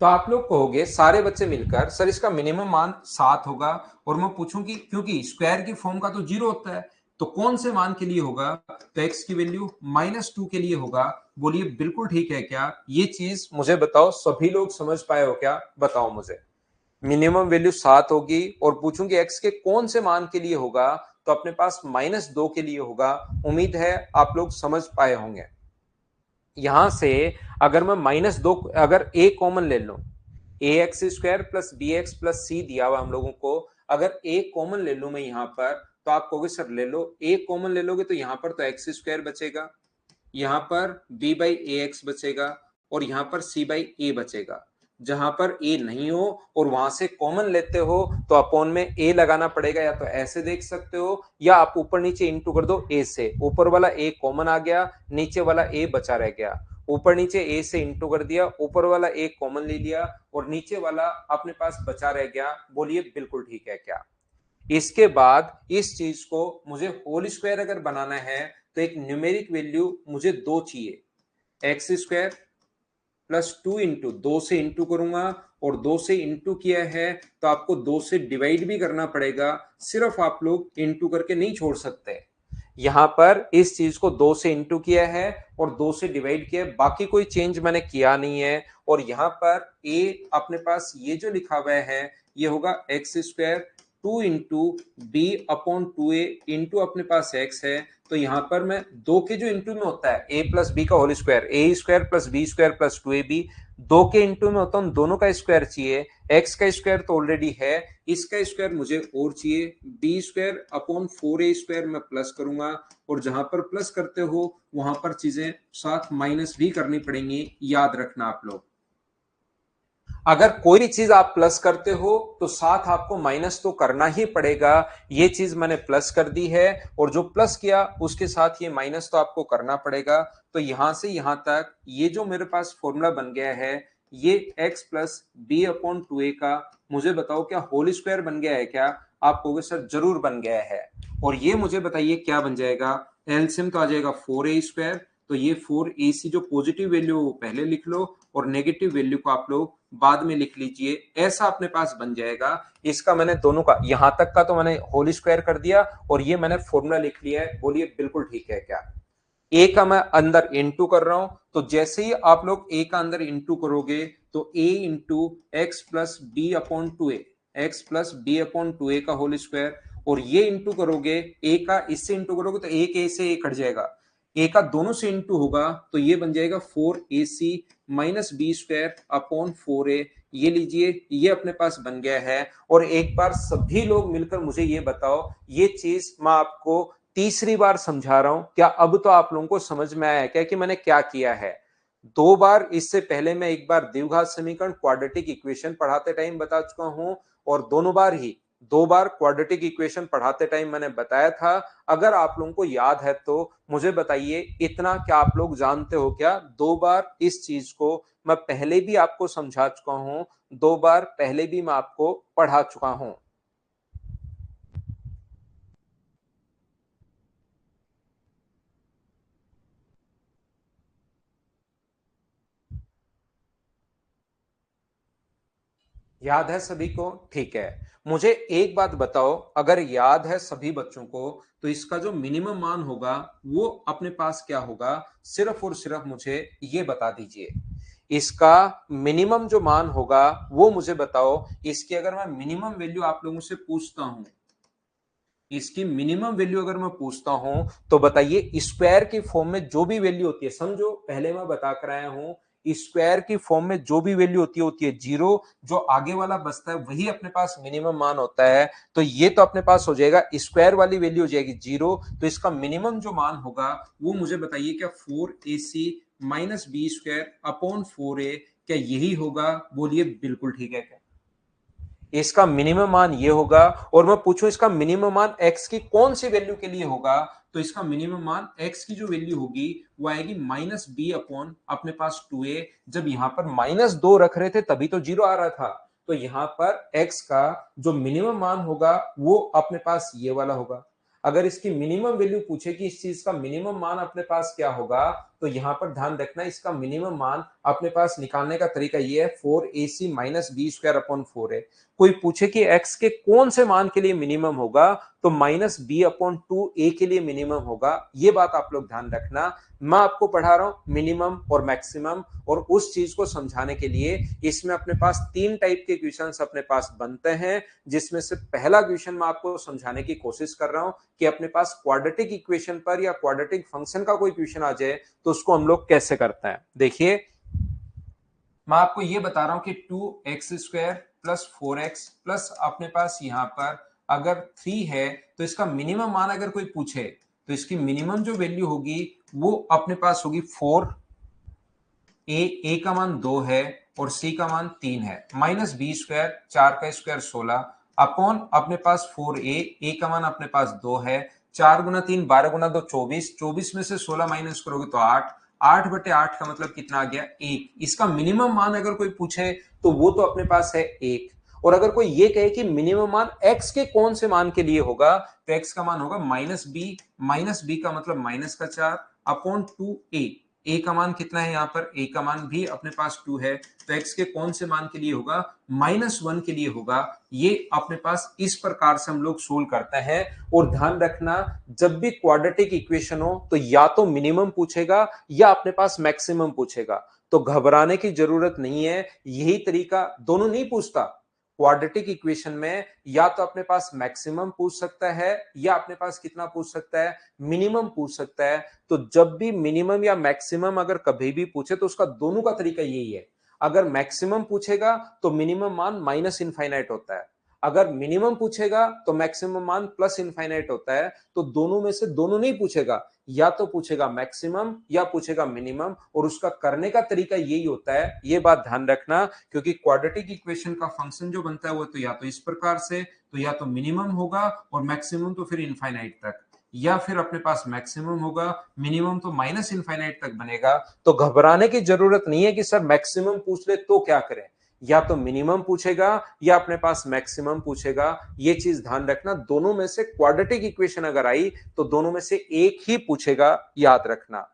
S1: तो आप लोग कहोगे सारे बच्चे मिलकर सर इसका मिनिमम मान 7 होगा। और मैं पूछूं कि क्योंकि स्क्वायर की फॉर्म का तो जीरो होता है, तो कौन से मान के लिए होगा? तो x की वैल्यू -2 के लिए होगा। बोलिए बिल्कुल ठीक है क्या? ये चीज मुझे बताओ सभी लोग समझ पाए हो क्या? बताओ मुझे। मिनिमम वैल्यू 7 होगी और पूछूंगी x के कौन से मान के लिए होगा, तो अपने पास -2 के लिए होगा। उम्मीद है आप लोग समझ पाए होंगे। यहां से अगर मैं -2, अगर a कॉमन ले लूं, ax² plus bx plus c दिया हुआ हम लोगों को, अगर a कॉमन ले लूं मैं यहां पर, तो आप कहोगे सर ले लो, a कॉमन ले लोगे तो यहां पर तो x² बचेगा, यहां पर b/ax बचेगा, और यहां पर c/a बचेगा। जहां पर a नहीं हो और वहां से कॉमन लेते हो तो अपॉन में a लगाना पड़ेगा, या तो ऐसे देख सकते हो या आप ऊपर नीचे इंटू कर दो a से, ऊपर वाला a कॉमन आ गया, नीचे वाला a बचा रह गया। ऊपर नीचे a से इंटू कर दिया, ऊपर वाला a कॉमन ले लिया और नीचे वाला अपने पास बचा रह गया। बोलिए बिल्कुल ठीक है क्या? इसके बाद इस चीज को मुझे होल स्क्वायर अगर बनाना है तो एक न्यूमेरिक वैल्यू मुझे दो चाहिए, एक्स स्क्वायर प्लस 2 इंटू, दो से इंटू करूंगा और दो से इंटू किया है तो आपको दो से डिवाइड भी करना पड़ेगा, सिर्फ आप लोग इंटू करके नहीं छोड़ सकते। यहां पर इस चीज को दो से इंटू किया है और दो से डिवाइड किया है, बाकी कोई चेंज मैंने किया नहीं है। और यहां पर a अपने पास ये जो लिखा हुआ है ये होगा x square 2 into b upon 2a into अपने पास x है। तो यहां पर मैं दो के जो इंटू में होता है a प्लस बी का whole square, a square plus b square plus 2ab, दो के इंटू में होता हूं, दोनों का स्क्वायर चाहिए। x का स्क्वायर तो ऑलरेडी है, इसका स्क्वायर मुझे और चाहिए, b square upon 4a square मैं प्लस करूंगा और जहां पर प्लस करते हो वहां पर चीजें साथ माइनस भी करनी पड़ेंगी, याद रखना आप लोग। अगर कोई भी चीज आप प्लस करते हो तो साथ आपको माइनस तो करना ही पड़ेगा। ये चीज मैंने प्लस कर दी है और जो प्लस किया उसके साथ ये माइनस तो आपको करना पड़ेगा। तो यहां से यहां तक ये जो मेरे पास फॉर्मूला बन गया है ये x plus b upon 2a का, मुझे बताओ क्या होल स्क्वायर बन गया है क्या? आप कहोगे सर जरूर बन गया है। और ये मुझे बताइए क्या बन जाएगा? एलसीएम तो आ जाएगा 4a स्क्वायर, तो ये 4ac जो पॉजिटिव वैल्यू वो पहले लिख लो और नेगेटिव वैल्यू को आप लोग बाद में लिख लीजिए, ऐसा अपने पास बन जाएगा। इसका मैंने दोनों का यहां तक का तो मैंने होल स्क्वायर कर दिया और ये मैंने फॉर्मूला लिख लिया है। बोलिए बिल्कुल ठीक है क्या? ए का मैं अंदर इंटू कर रहा हूं, तो जैसे ही आप लोग ए का अंदर इंटू करोगे तो a into x plus b upon 2a, x plus b upon 2a का होल स्क्वायर, और ये इंटू करोगे ए का इससे इंटू करोगे तो एक ए से ए कट जाएगा, ए का दोनों से इंटू होगा तो ये बन जाएगा 4ac minus B square upon 4a। ये लीजिए ये अपने पास बन गया है। और एक बार सभी लोग मिलकर मुझे ये बताओ, ये चीज मैं आपको तीसरी बार समझा रहा हूं, क्या अब तो आप लोगों को समझ में आया क्या कि मैंने क्या किया है? दो बार, इससे पहले मैं एक बार द्विघात समीकरण क्वाड्रेटिक इक्वेशन पढ़ाते टाइम बता चुका हूं और दोनों बार ही दो बार क्वाड्रेटिक इक्वेशन पढ़ाते टाइम मैंने बताया था। अगर आप लोगों को याद है तो मुझे बताइए, इतना क्या आप लोग जानते हो क्या? दो बार इस चीज को मैं पहले भी आपको समझा चुका हूं, दो बार पहले भी मैं आपको पढ़ा चुका हूं। याद है सभी को? ठीक है। मुझे एक बात बताओ, अगर याद है सभी बच्चों को तो इसका जो मिनिमम मान होगा वो अपने पास क्या होगा? सिर्फ और सिर्फ मुझे ये बता दीजिए, इसका मिनिमम जो मान होगा वो मुझे बताओ। इसकी अगर मैं मिनिमम वैल्यू आप लोगों से पूछता हूं, इसकी मिनिमम वैल्यू अगर मैं पूछता हूं तो बताइए स्क्वायर की फॉर्म में जो भी वैल्यू होती है, समझो पहले मैं बता कर आया हूं, स्क्वायर की फॉर्म में जो भी वैल्यू होती है जीरो, जो आगे वाला बचता है वही अपने पास मिनिमम मान होता है। तो ये तो अपने पास हो जाएगा, स्क्वायर वाली वैल्यू हो जाएगी जीरो, तो इसका मिनिमम जो मान होगा वो मुझे बताइए, क्या 4ac minus B square upon 4a, क्या यही होगा? बोलिए बिल्कुल ठीक है क्या? इसका मिनिमम मान ये होगा। और मैं पूछूं इसका मिनिमम मान x की कौन सी वैल्यू के लिए होगा, तो इसका मिनिमम मान x की जो वैल्यू होगी वो आएगी माइनस बी अपॉन अपने पास 2a। जब यहां पर माइनस दो रख रहे थे तभी तो जीरो आ रहा था, तो यहां पर x का जो मिनिमम मान होगा वो अपने पास ये वाला होगा। अगर इसकी मिनिमम वैल्यू पूछे कि इस चीज का मिनिमम मान अपने पास क्या होगा, तो यहां पर ध्यान रखना इसका मिनिमम मान अपने पास निकालने का तरीका ये है 4ac minus B square upon 4a। कोई पूछे कि x के कौन से मान के लिए मिनिमम होगा, तो माइनस बी अपॉन 2a के लिए मिनिमम होगा। ये बात आप लोग ध्यान रखना। मैं आपको पढ़ा रहा हूं मिनिमम और मैक्सिमम, और उस चीज को समझाने के लिए इसमें अपने पास तीन टाइप के क्वेश्चंस अपने पास बनते हैं, जिसमें से पहला क्वेश्चन मैं आपको समझाने की कोशिश कर रहा हूं कि अपने पास क्वाड्रेटिक इक्वेशन पर या क्वाड्रेटिक फंक्शन का कोई क्वेश्चन आ जाए तो उसको हम लोग कैसे करते हैं। देखिए मैं आपको ये बता रहा हूं कि 2x² प्लस 4x प्लस अपने पास यहां पर अगर 3 है तो इसका मिनिमम मान अगर कोई पूछे तो इसकी मिनिमम जो वैल्यू होगी वो अपने पास होगी 4। ए का मान 2 है और सी का मान 3 है, माइनस बी स्क्वायर 4 का स्क्वायर 16 अपॉन अपने पास 4a, का मान अपने पास 2 है, 4 गुना 3 12 गुना 2 24, 24 में से 16 माइनस करोगे तो 8, 8/8 का मतलब कितना आ गया 1। इसका मिनिमम मान अगर कोई पूछे तो वो तो अपने पास है 1। और अगर कोई ये कहे कि मिनिमम मान x के कौन से मान के लिए होगा, तो x का मान होगा -b का मतलब -4 अपॉन 2a। a का मान कितना है यहाँ पर, a का मान भी अपने पास 2 है, तो x के कौन से मान के लिए होगा, -1 के लिए होगा। ये अपने पास इस प्रकार से हम लोग सोल्व करते हैं। और ध्यान रखना, जब भी क्वाड्रेटिक इक्वेशन हो तो या तो मिनिमम पूछेगा या अपने पास मैक्सिमम पूछेगा, तो घबराने की जरूरत नहीं है। यही तरीका, दोनों नहीं पूछता क्वाड्रेटिक इक्वेशन में, या तो अपने पास मैक्सिमम पूछ सकता है या अपने पास कितना पूछ सकता है, मिनिमम पूछ सकता है। तो जब भी मिनिमम या मैक्सिमम अगर कभी भी पूछे तो उसका दोनों का तरीका यही है। अगर मैक्सिमम पूछेगा तो मिनिमम मान माइनस इनफाइनाइट होता है, अगर मिनिमम पूछेगा तो मैक्सिमम मान प्लस इनफाइनाइट होता है। तो दोनों में से दोनों नहीं पूछेगा, या तो पूछेगा मैक्सिमम या पूछेगा मिनिमम, और उसका करने का तरीका यही होता है। ये बात ध्यान रखना, क्योंकि क्वाड्रेटिक इक्वेशन का फंक्शन जो बनता है वो तो या तो इस प्रकार से, तो या तो मिनिमम होगा और मैक्सिमम तो फिर इनफाइनाइट तक, या फिर अपने पास मैक्सिमम होगा, मिनिमम तो माइनस इनफाइनाइट तक बनेगा। तो घबराने की जरूरत नहीं है कि सर मैक्सिमम पूछ ले तो क्या करें, या तो मिनिमम पूछेगा या अपने पास मैक्सिमम पूछेगा। ये चीज ध्यान रखना, दोनों में से क्वाड्रेटिक इक्वेशन अगर आई तो दोनों में से एक ही पूछेगा, याद रखना।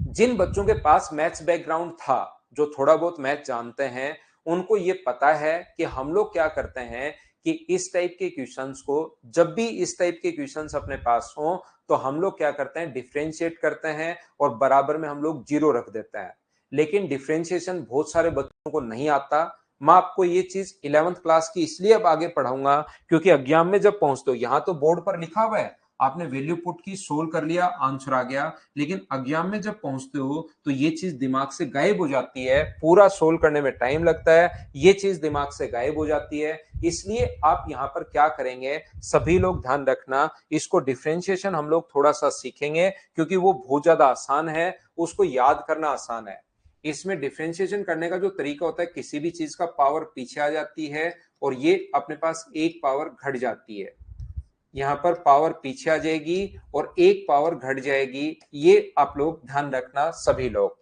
S1: जिन बच्चों के पास मैथ्स बैकग्राउंड था, जो थोड़ा बहुत मैथ जानते हैं, उनको ये पता है कि हम लोग क्या करते हैं कि इस टाइप के क्वेश्चंस को, जब भी इस टाइप के क्वेश्चंस अपने पास हो तो हम लोग क्या करते हैं, डिफरेंशिएट करते हैं और बराबर में हम लोग जीरो रख देते हैं। लेकिन डिफरेंशिएशन बहुत सारे बच्चों को नहीं आता। मैं आपको ये चीज 11th क्लास की इसलिए अब आगे पढ़ाऊंगा, क्योंकि एग्जाम में जब पहुंचते हो, यहां तो बोर्ड पर लिखा हुआ है, आपने वैल्यू पुट की, सोल्व कर लिया, आंसर आ गया, लेकिन एग्जाम में जब पहुंचते हो तो ये चीज दिमाग से गायब हो जाती है। पूरा सोल्व करने में टाइम लगता है, ये चीज दिमाग से गायब हो जाती है। इसलिए आप यहाँ पर क्या करेंगे, सभी लोग ध्यान रखना, इसको डिफरेंशिएशन हम लोग थोड़ा सा सीखेंगे, क्योंकि वो बहुत ज्यादा आसान है, उसको याद करना आसान है। इसमें डिफरेंशिएशन करने का जो तरीका होता है, किसी भी चीज का पावर पीछे आ जाती है और ये अपने पास एक पावर घट जाती है, यहाँ पर पावर पीछे आ जाएगी और एक पावर घट जाएगी। ये आप लोग ध्यान रखना सभी लोग।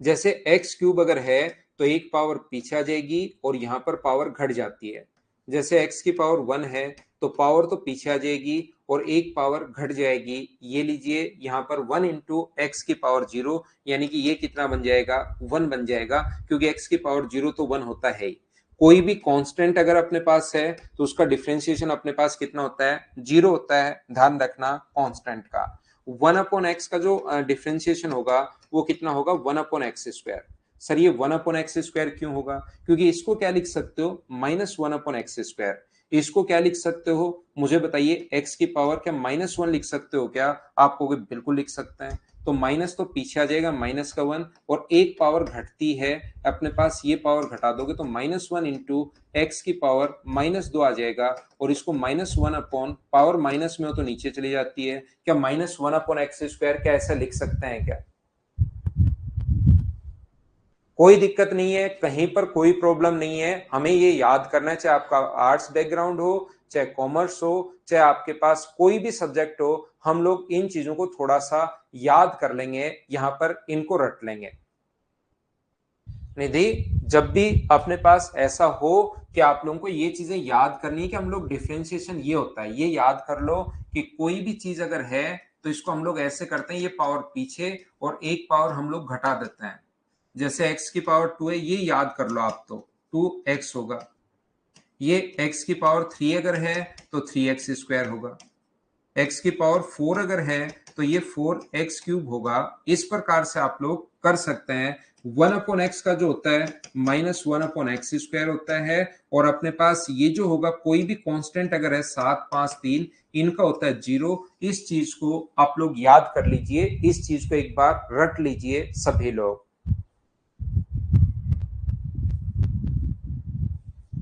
S1: जैसे एक्स क्यूब अगर है तो एक पावर पीछे आ जाएगी और यहाँ पर पावर घट जाती है। जैसे एक्स की पावर 1 है तो पावर तो पीछे आ जाएगी और एक पावर घट जाएगी। ये लीजिए, यहाँ पर 1 इंटू एक्स की पावर 0, यानी कि ये कितना बन जाएगा, 1 बन जाएगा, क्योंकि एक्स की पावर 0 तो 1 होता है ही। कोई भी कांस्टेंट अगर अपने पास है तो उसका डिफरेंशिएशन अपने पास कितना होता है, 0 होता है। ध्यान रखना कांस्टेंट का 1/x का जो डिफरेंशिएशन होगा वो कितना होगा, 1/x²। सर ये 1/x² क्यों होगा, क्योंकि इसको क्या लिख सकते हो, -1/x²। इसको क्या लिख सकते हो, मुझे बताइए, x की पावर क्या -1 लिख सकते हो क्या, आपको बिल्कुल लिख सकते हैं। तो माइनस तो पीछे आ जाएगा, -1, और एक पावर घटती है अपने पास, ये पावर घटा दोगे तो -1 इंटू एक्स की पावर -2 आ जाएगा, और इसको -1 अपॉन पावर माइनस में हो तो नीचे चली जाती है। क्या -1/x² क्या ऐसा लिख सकते हैं क्या, कोई दिक्कत नहीं है, कहीं पर कोई प्रॉब्लम नहीं है। हमें ये याद करना है, चाहे आपका आर्ट्स बैकग्राउंड हो, चाहे कॉमर्स हो, चाहे आपके पास कोई भी सब्जेक्ट हो, हम लोग इन चीजों को थोड़ा सा याद कर लेंगे, यहां पर इनको रट लेंगे। निधि, जब भी अपने पास ऐसा हो कि आप लोगों को ये चीजें याद करनी है कि हम लोग डिफरेंशिएशन ये होता है, ये याद कर लो कि कोई भी चीज अगर है तो इसको हम लोग ऐसे करते हैं, ये पावर पीछे और एक पावर हम लोग घटा देते हैं। जैसे x की पावर 2 है, ये याद कर लो आप, तो 2x होगा। ये x की पावर 3 अगर है तो 3x² होगा। x की पावर 4 अगर है तो ये 4x³ होगा। इस प्रकार से आप लोग कर सकते हैं। 1/x का जो होता है -1/x² होता है, और अपने पास ये जो होगा, कोई भी कांस्टेंट अगर है 7, 5, 3, इनका होता है 0। इस चीज को आप लोग याद कर लीजिए, इस चीज को एक बार रट लीजिए सभी लोग,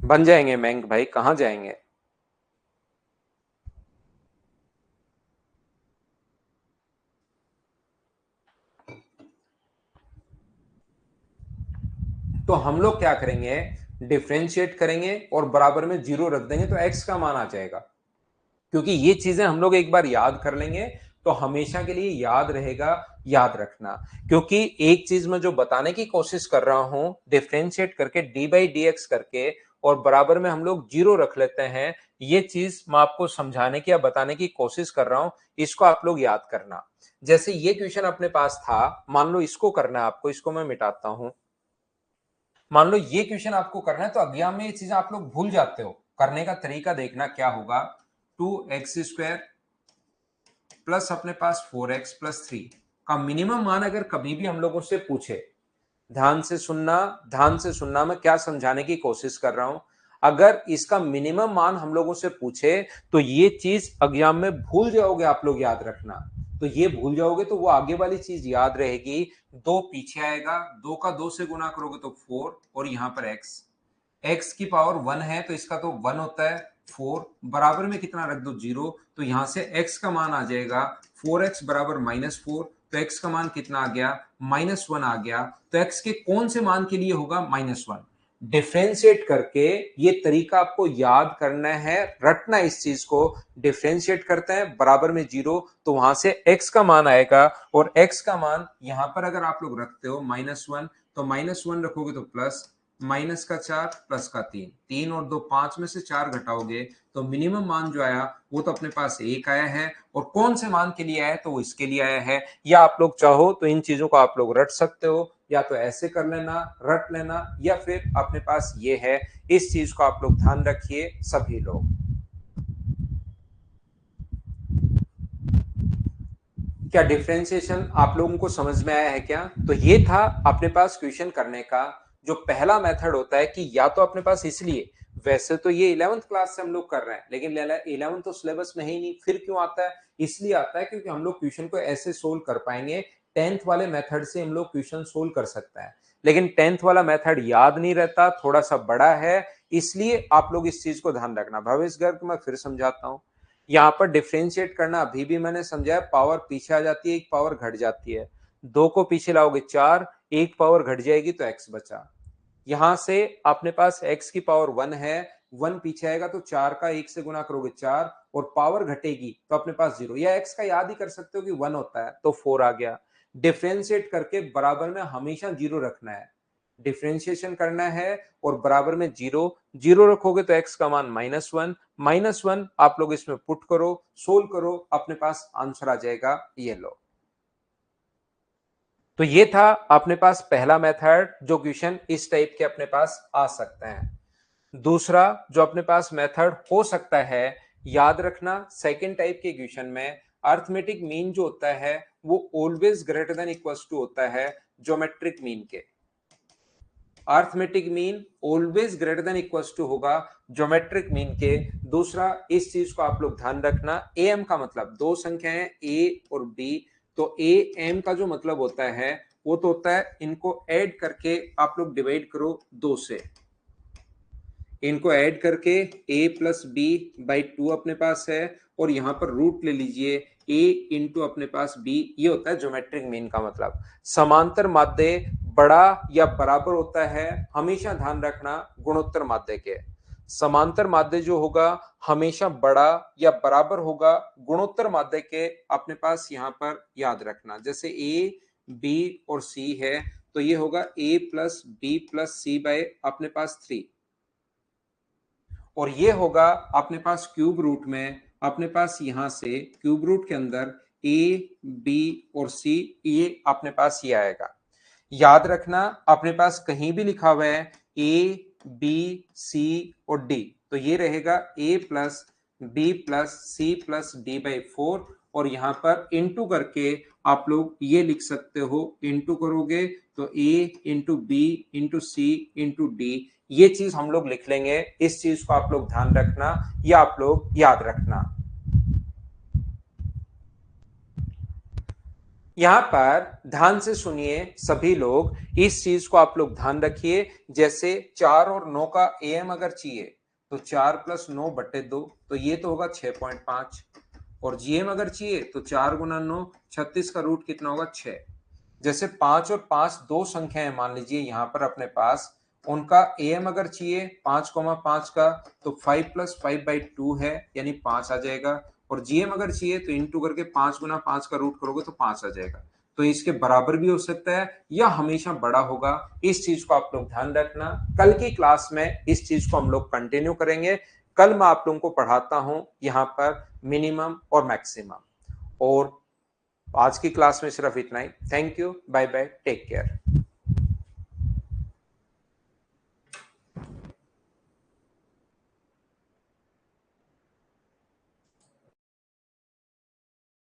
S1: बन जाएंगे। मैंग भाई कहां जाएंगे, तो हम लोग क्या करेंगे, डिफरेंशिएट करेंगे और बराबर में 0 रख देंगे तो x का मान आ जाएगा। क्योंकि ये चीजें हम लोग एक बार याद कर लेंगे तो हमेशा के लिए याद रहेगा, याद रखना। क्योंकि एक चीज मैं जो बताने की कोशिश कर रहा हूं, डिफरेंशिएट करके डी बाई डी एक्स करके और बराबर में हम लोग जीरो रख लेते हैं, ये चीज मैं आपको समझाने की या बताने की कोशिश कर रहा हूं, इसको आप लोग याद करना। जैसे ये क्वेश्चन अपने पास था, मान लो इसको करना है आपको, इसको मैं मिटाता हूं। मान लो ये क्वेश्चन आपको करना है, तो एग्जाम में ये चीजें आप लोग भूल जाते हो। करने का तरीका देखना क्या होगा, 2x² प्लस अपने पास 4x प्लस 3 का मिनिमम मान अगर कभी भी हम लोगों से पूछे, ध्यान से सुनना, ध्यान से सुनना, मैं क्या समझाने की कोशिश कर रहा हूं। अगर इसका मिनिमम मान हम लोगों से पूछे तो ये चीज एग्जाम में भूल जाओगे आप लोग, याद रखना। तो ये भूल जाओगे तो वो आगे वाली चीज याद रहेगी। दो पीछे आएगा, दो का दो से गुना करोगे तो 4, और यहां पर x, x की पावर 1 है तो इसका तो 1 होता है। 4 बराबर में कितना रख दो, 0, तो यहां से x का मान आ जाएगा 4x बराबर -4। तो x का मान कितना आ गया, -1 आ गया। तो x के कौन से मान के लिए होगा, -1। डिफ्रेंशिएट करके ये तरीका आपको याद करना है, रटना इस चीज को। डिफ्रेंशिएट करते हैं बराबर में 0, तो वहां से x का मान आएगा, और x का मान यहां पर अगर आप लोग रखते हो -1, तो -1 रखोगे तो प्लस, माइनस का 4 प्लस का 3, 3 और 2 5 में से 4 घटाओगे तो मिनिमम मान जो आया वो तो अपने पास 1 आया है। और कौन से मान के लिए आया है, तो वो इसके लिए आया है। या आप लोग चाहो तो इन चीजों को आप लोग रट सकते हो, या तो ऐसे कर लेना, रट लेना, या फिर अपने पास ये है। इस चीज को आप लोग ध्यान रखिए सभी लोग। क्या डिफरेंशिएशन आप लोगों को समझ में आया है क्या? तो ये था अपने पास क्वेश्चन करने का जो पहला मेथड होता है, कि या तो अपने पास, इसलिए वैसे तो ये 11th क्लास से हम लोग कर रहे हैं, लेकिन 11th तो सिलेबस में ही नहीं, फिर क्यों आता है? इसलिए आता है क्योंकि हम लोग क्वेश्चन को ऐसे सोल्व कर पाएंगे। 10th वाले मेथड से हम लोग क्वेश्चन सोल्व कर सकते हैं, लेकिन 10th वाला मेथड याद नहीं रहता, थोड़ा सा बड़ा है, इसलिए आप लोग इस चीज को ध्यान रखना। भविष्य गर्ग मैं फिर समझाता हूं, यहाँ पर डिफरेंशिएट करना अभी भी मैंने समझाया, पावर पीछे आ जाती है, एक पावर घट जाती है। दो को पीछे लाओगे 4, एक पावर घट जाएगी तो x बचा। यहां से अपने पास x की पावर 1 है, 1 पीछे आएगा तो 4 का 1 से गुना करोगे 4, और पावर घटेगी तो अपने पास 0, या x का याद ही कर सकते हो कि 1 होता है, तो 4 आ गया। डिफरेंशिएट करके बराबर में हमेशा 0 रखना है, डिफरेंशिएशन करना है और बराबर में 0, 0 रखोगे तो x का मान -1, -1 आप लोग इसमें पुट करो, सोल्व करो, अपने पास आंसर आ जाएगा, ये लो। तो ये था अपने पास पहला मेथड, जो क्वेश्चन इस टाइप के अपने पास आ सकते हैं। दूसरा जो अपने पास मेथड हो सकता है, याद रखना, सेकंड टाइप के क्वेश्चन में अर्थमेटिक मीन जो होता है वो always greater than equals to होता है ज्योमेट्रिक मीन के। Arithmetic mean always greater than equals to होगा ज्योमेट्रिक मीन के। दूसरा इस चीज को आप लोग ध्यान रखना, ए एम का मतलब दो संख्याएं ए और बी, तो ए एम का जो मतलब होता है वो तो होता है इनको ऐड करके आप लोग डिवाइड करो 2 से, इनको ऐड करके a प्लस बी बाई 2 अपने पास है, और यहां पर रूट ले लीजिए a इंटू अपने पास b, ये होता है ज्योमेट्रिक मीन का मतलब। समांतर माध्य बड़ा या बराबर होता है, हमेशा ध्यान रखना, गुणोत्तर माध्य के। समांतर माध्य जो होगा हमेशा बड़ा या बराबर होगा गुणोत्तर माध्य के, अपने पास यहां पर याद रखना। जैसे a b और c है तो ये होगा a plus b plus c by अपने पास 3, और ये होगा अपने पास क्यूब रूट में, अपने पास यहां से क्यूब रूट के अंदर ए बी और सी, ये अपने पास ये आएगा। याद रखना अपने पास कहीं भी लिखा हुआ है ए बी सी और डी, तो ये रहेगा a plus b plus c plus d by 4, और यहां पर इंटू करके आप लोग ये लिख सकते हो, इंटू करोगे तो a into B into C into D, ये चीज हम लोग लिख लेंगे। इस चीज को आप लोग ध्यान रखना या आप लोग याद रखना। यहां पर ध्यान से सुनिए सभी लोग, इस चीज को आप लोग ध्यान रखिए। जैसे 4 और 9 का एम अगर चाहिए तो 4 प्लस 9 बटे 2, तो ये तो होगा 6.5, और जीएम अगर चाहिए तो 4 गुना 9, 36 का रूट कितना होगा 6। जैसे 5 और 5 दो संख्याएं मान लीजिए यहां पर अपने पास, उनका एम अगर चाहिए 5,5 का, तो 5 प्लस 5 बाई 2 है, यानी 5 आ जाएगा, और जीएम अगर चाहिए तो इंटू करके 5 गुना 5 का रूट करोगे तो 5 आ जाएगा। तो इसके बराबर भी हो सकता है या हमेशा बड़ा होगा। इस चीज को आप लोग ध्यान रखना। कल की क्लास में इस चीज को हम लोग कंटिन्यू करेंगे। कल मैं आप लोगों को पढ़ाता हूं यहां पर मिनिमम और मैक्सिमम। और आज की क्लास में सिर्फ इतना ही। Thank you, bye bye, take care.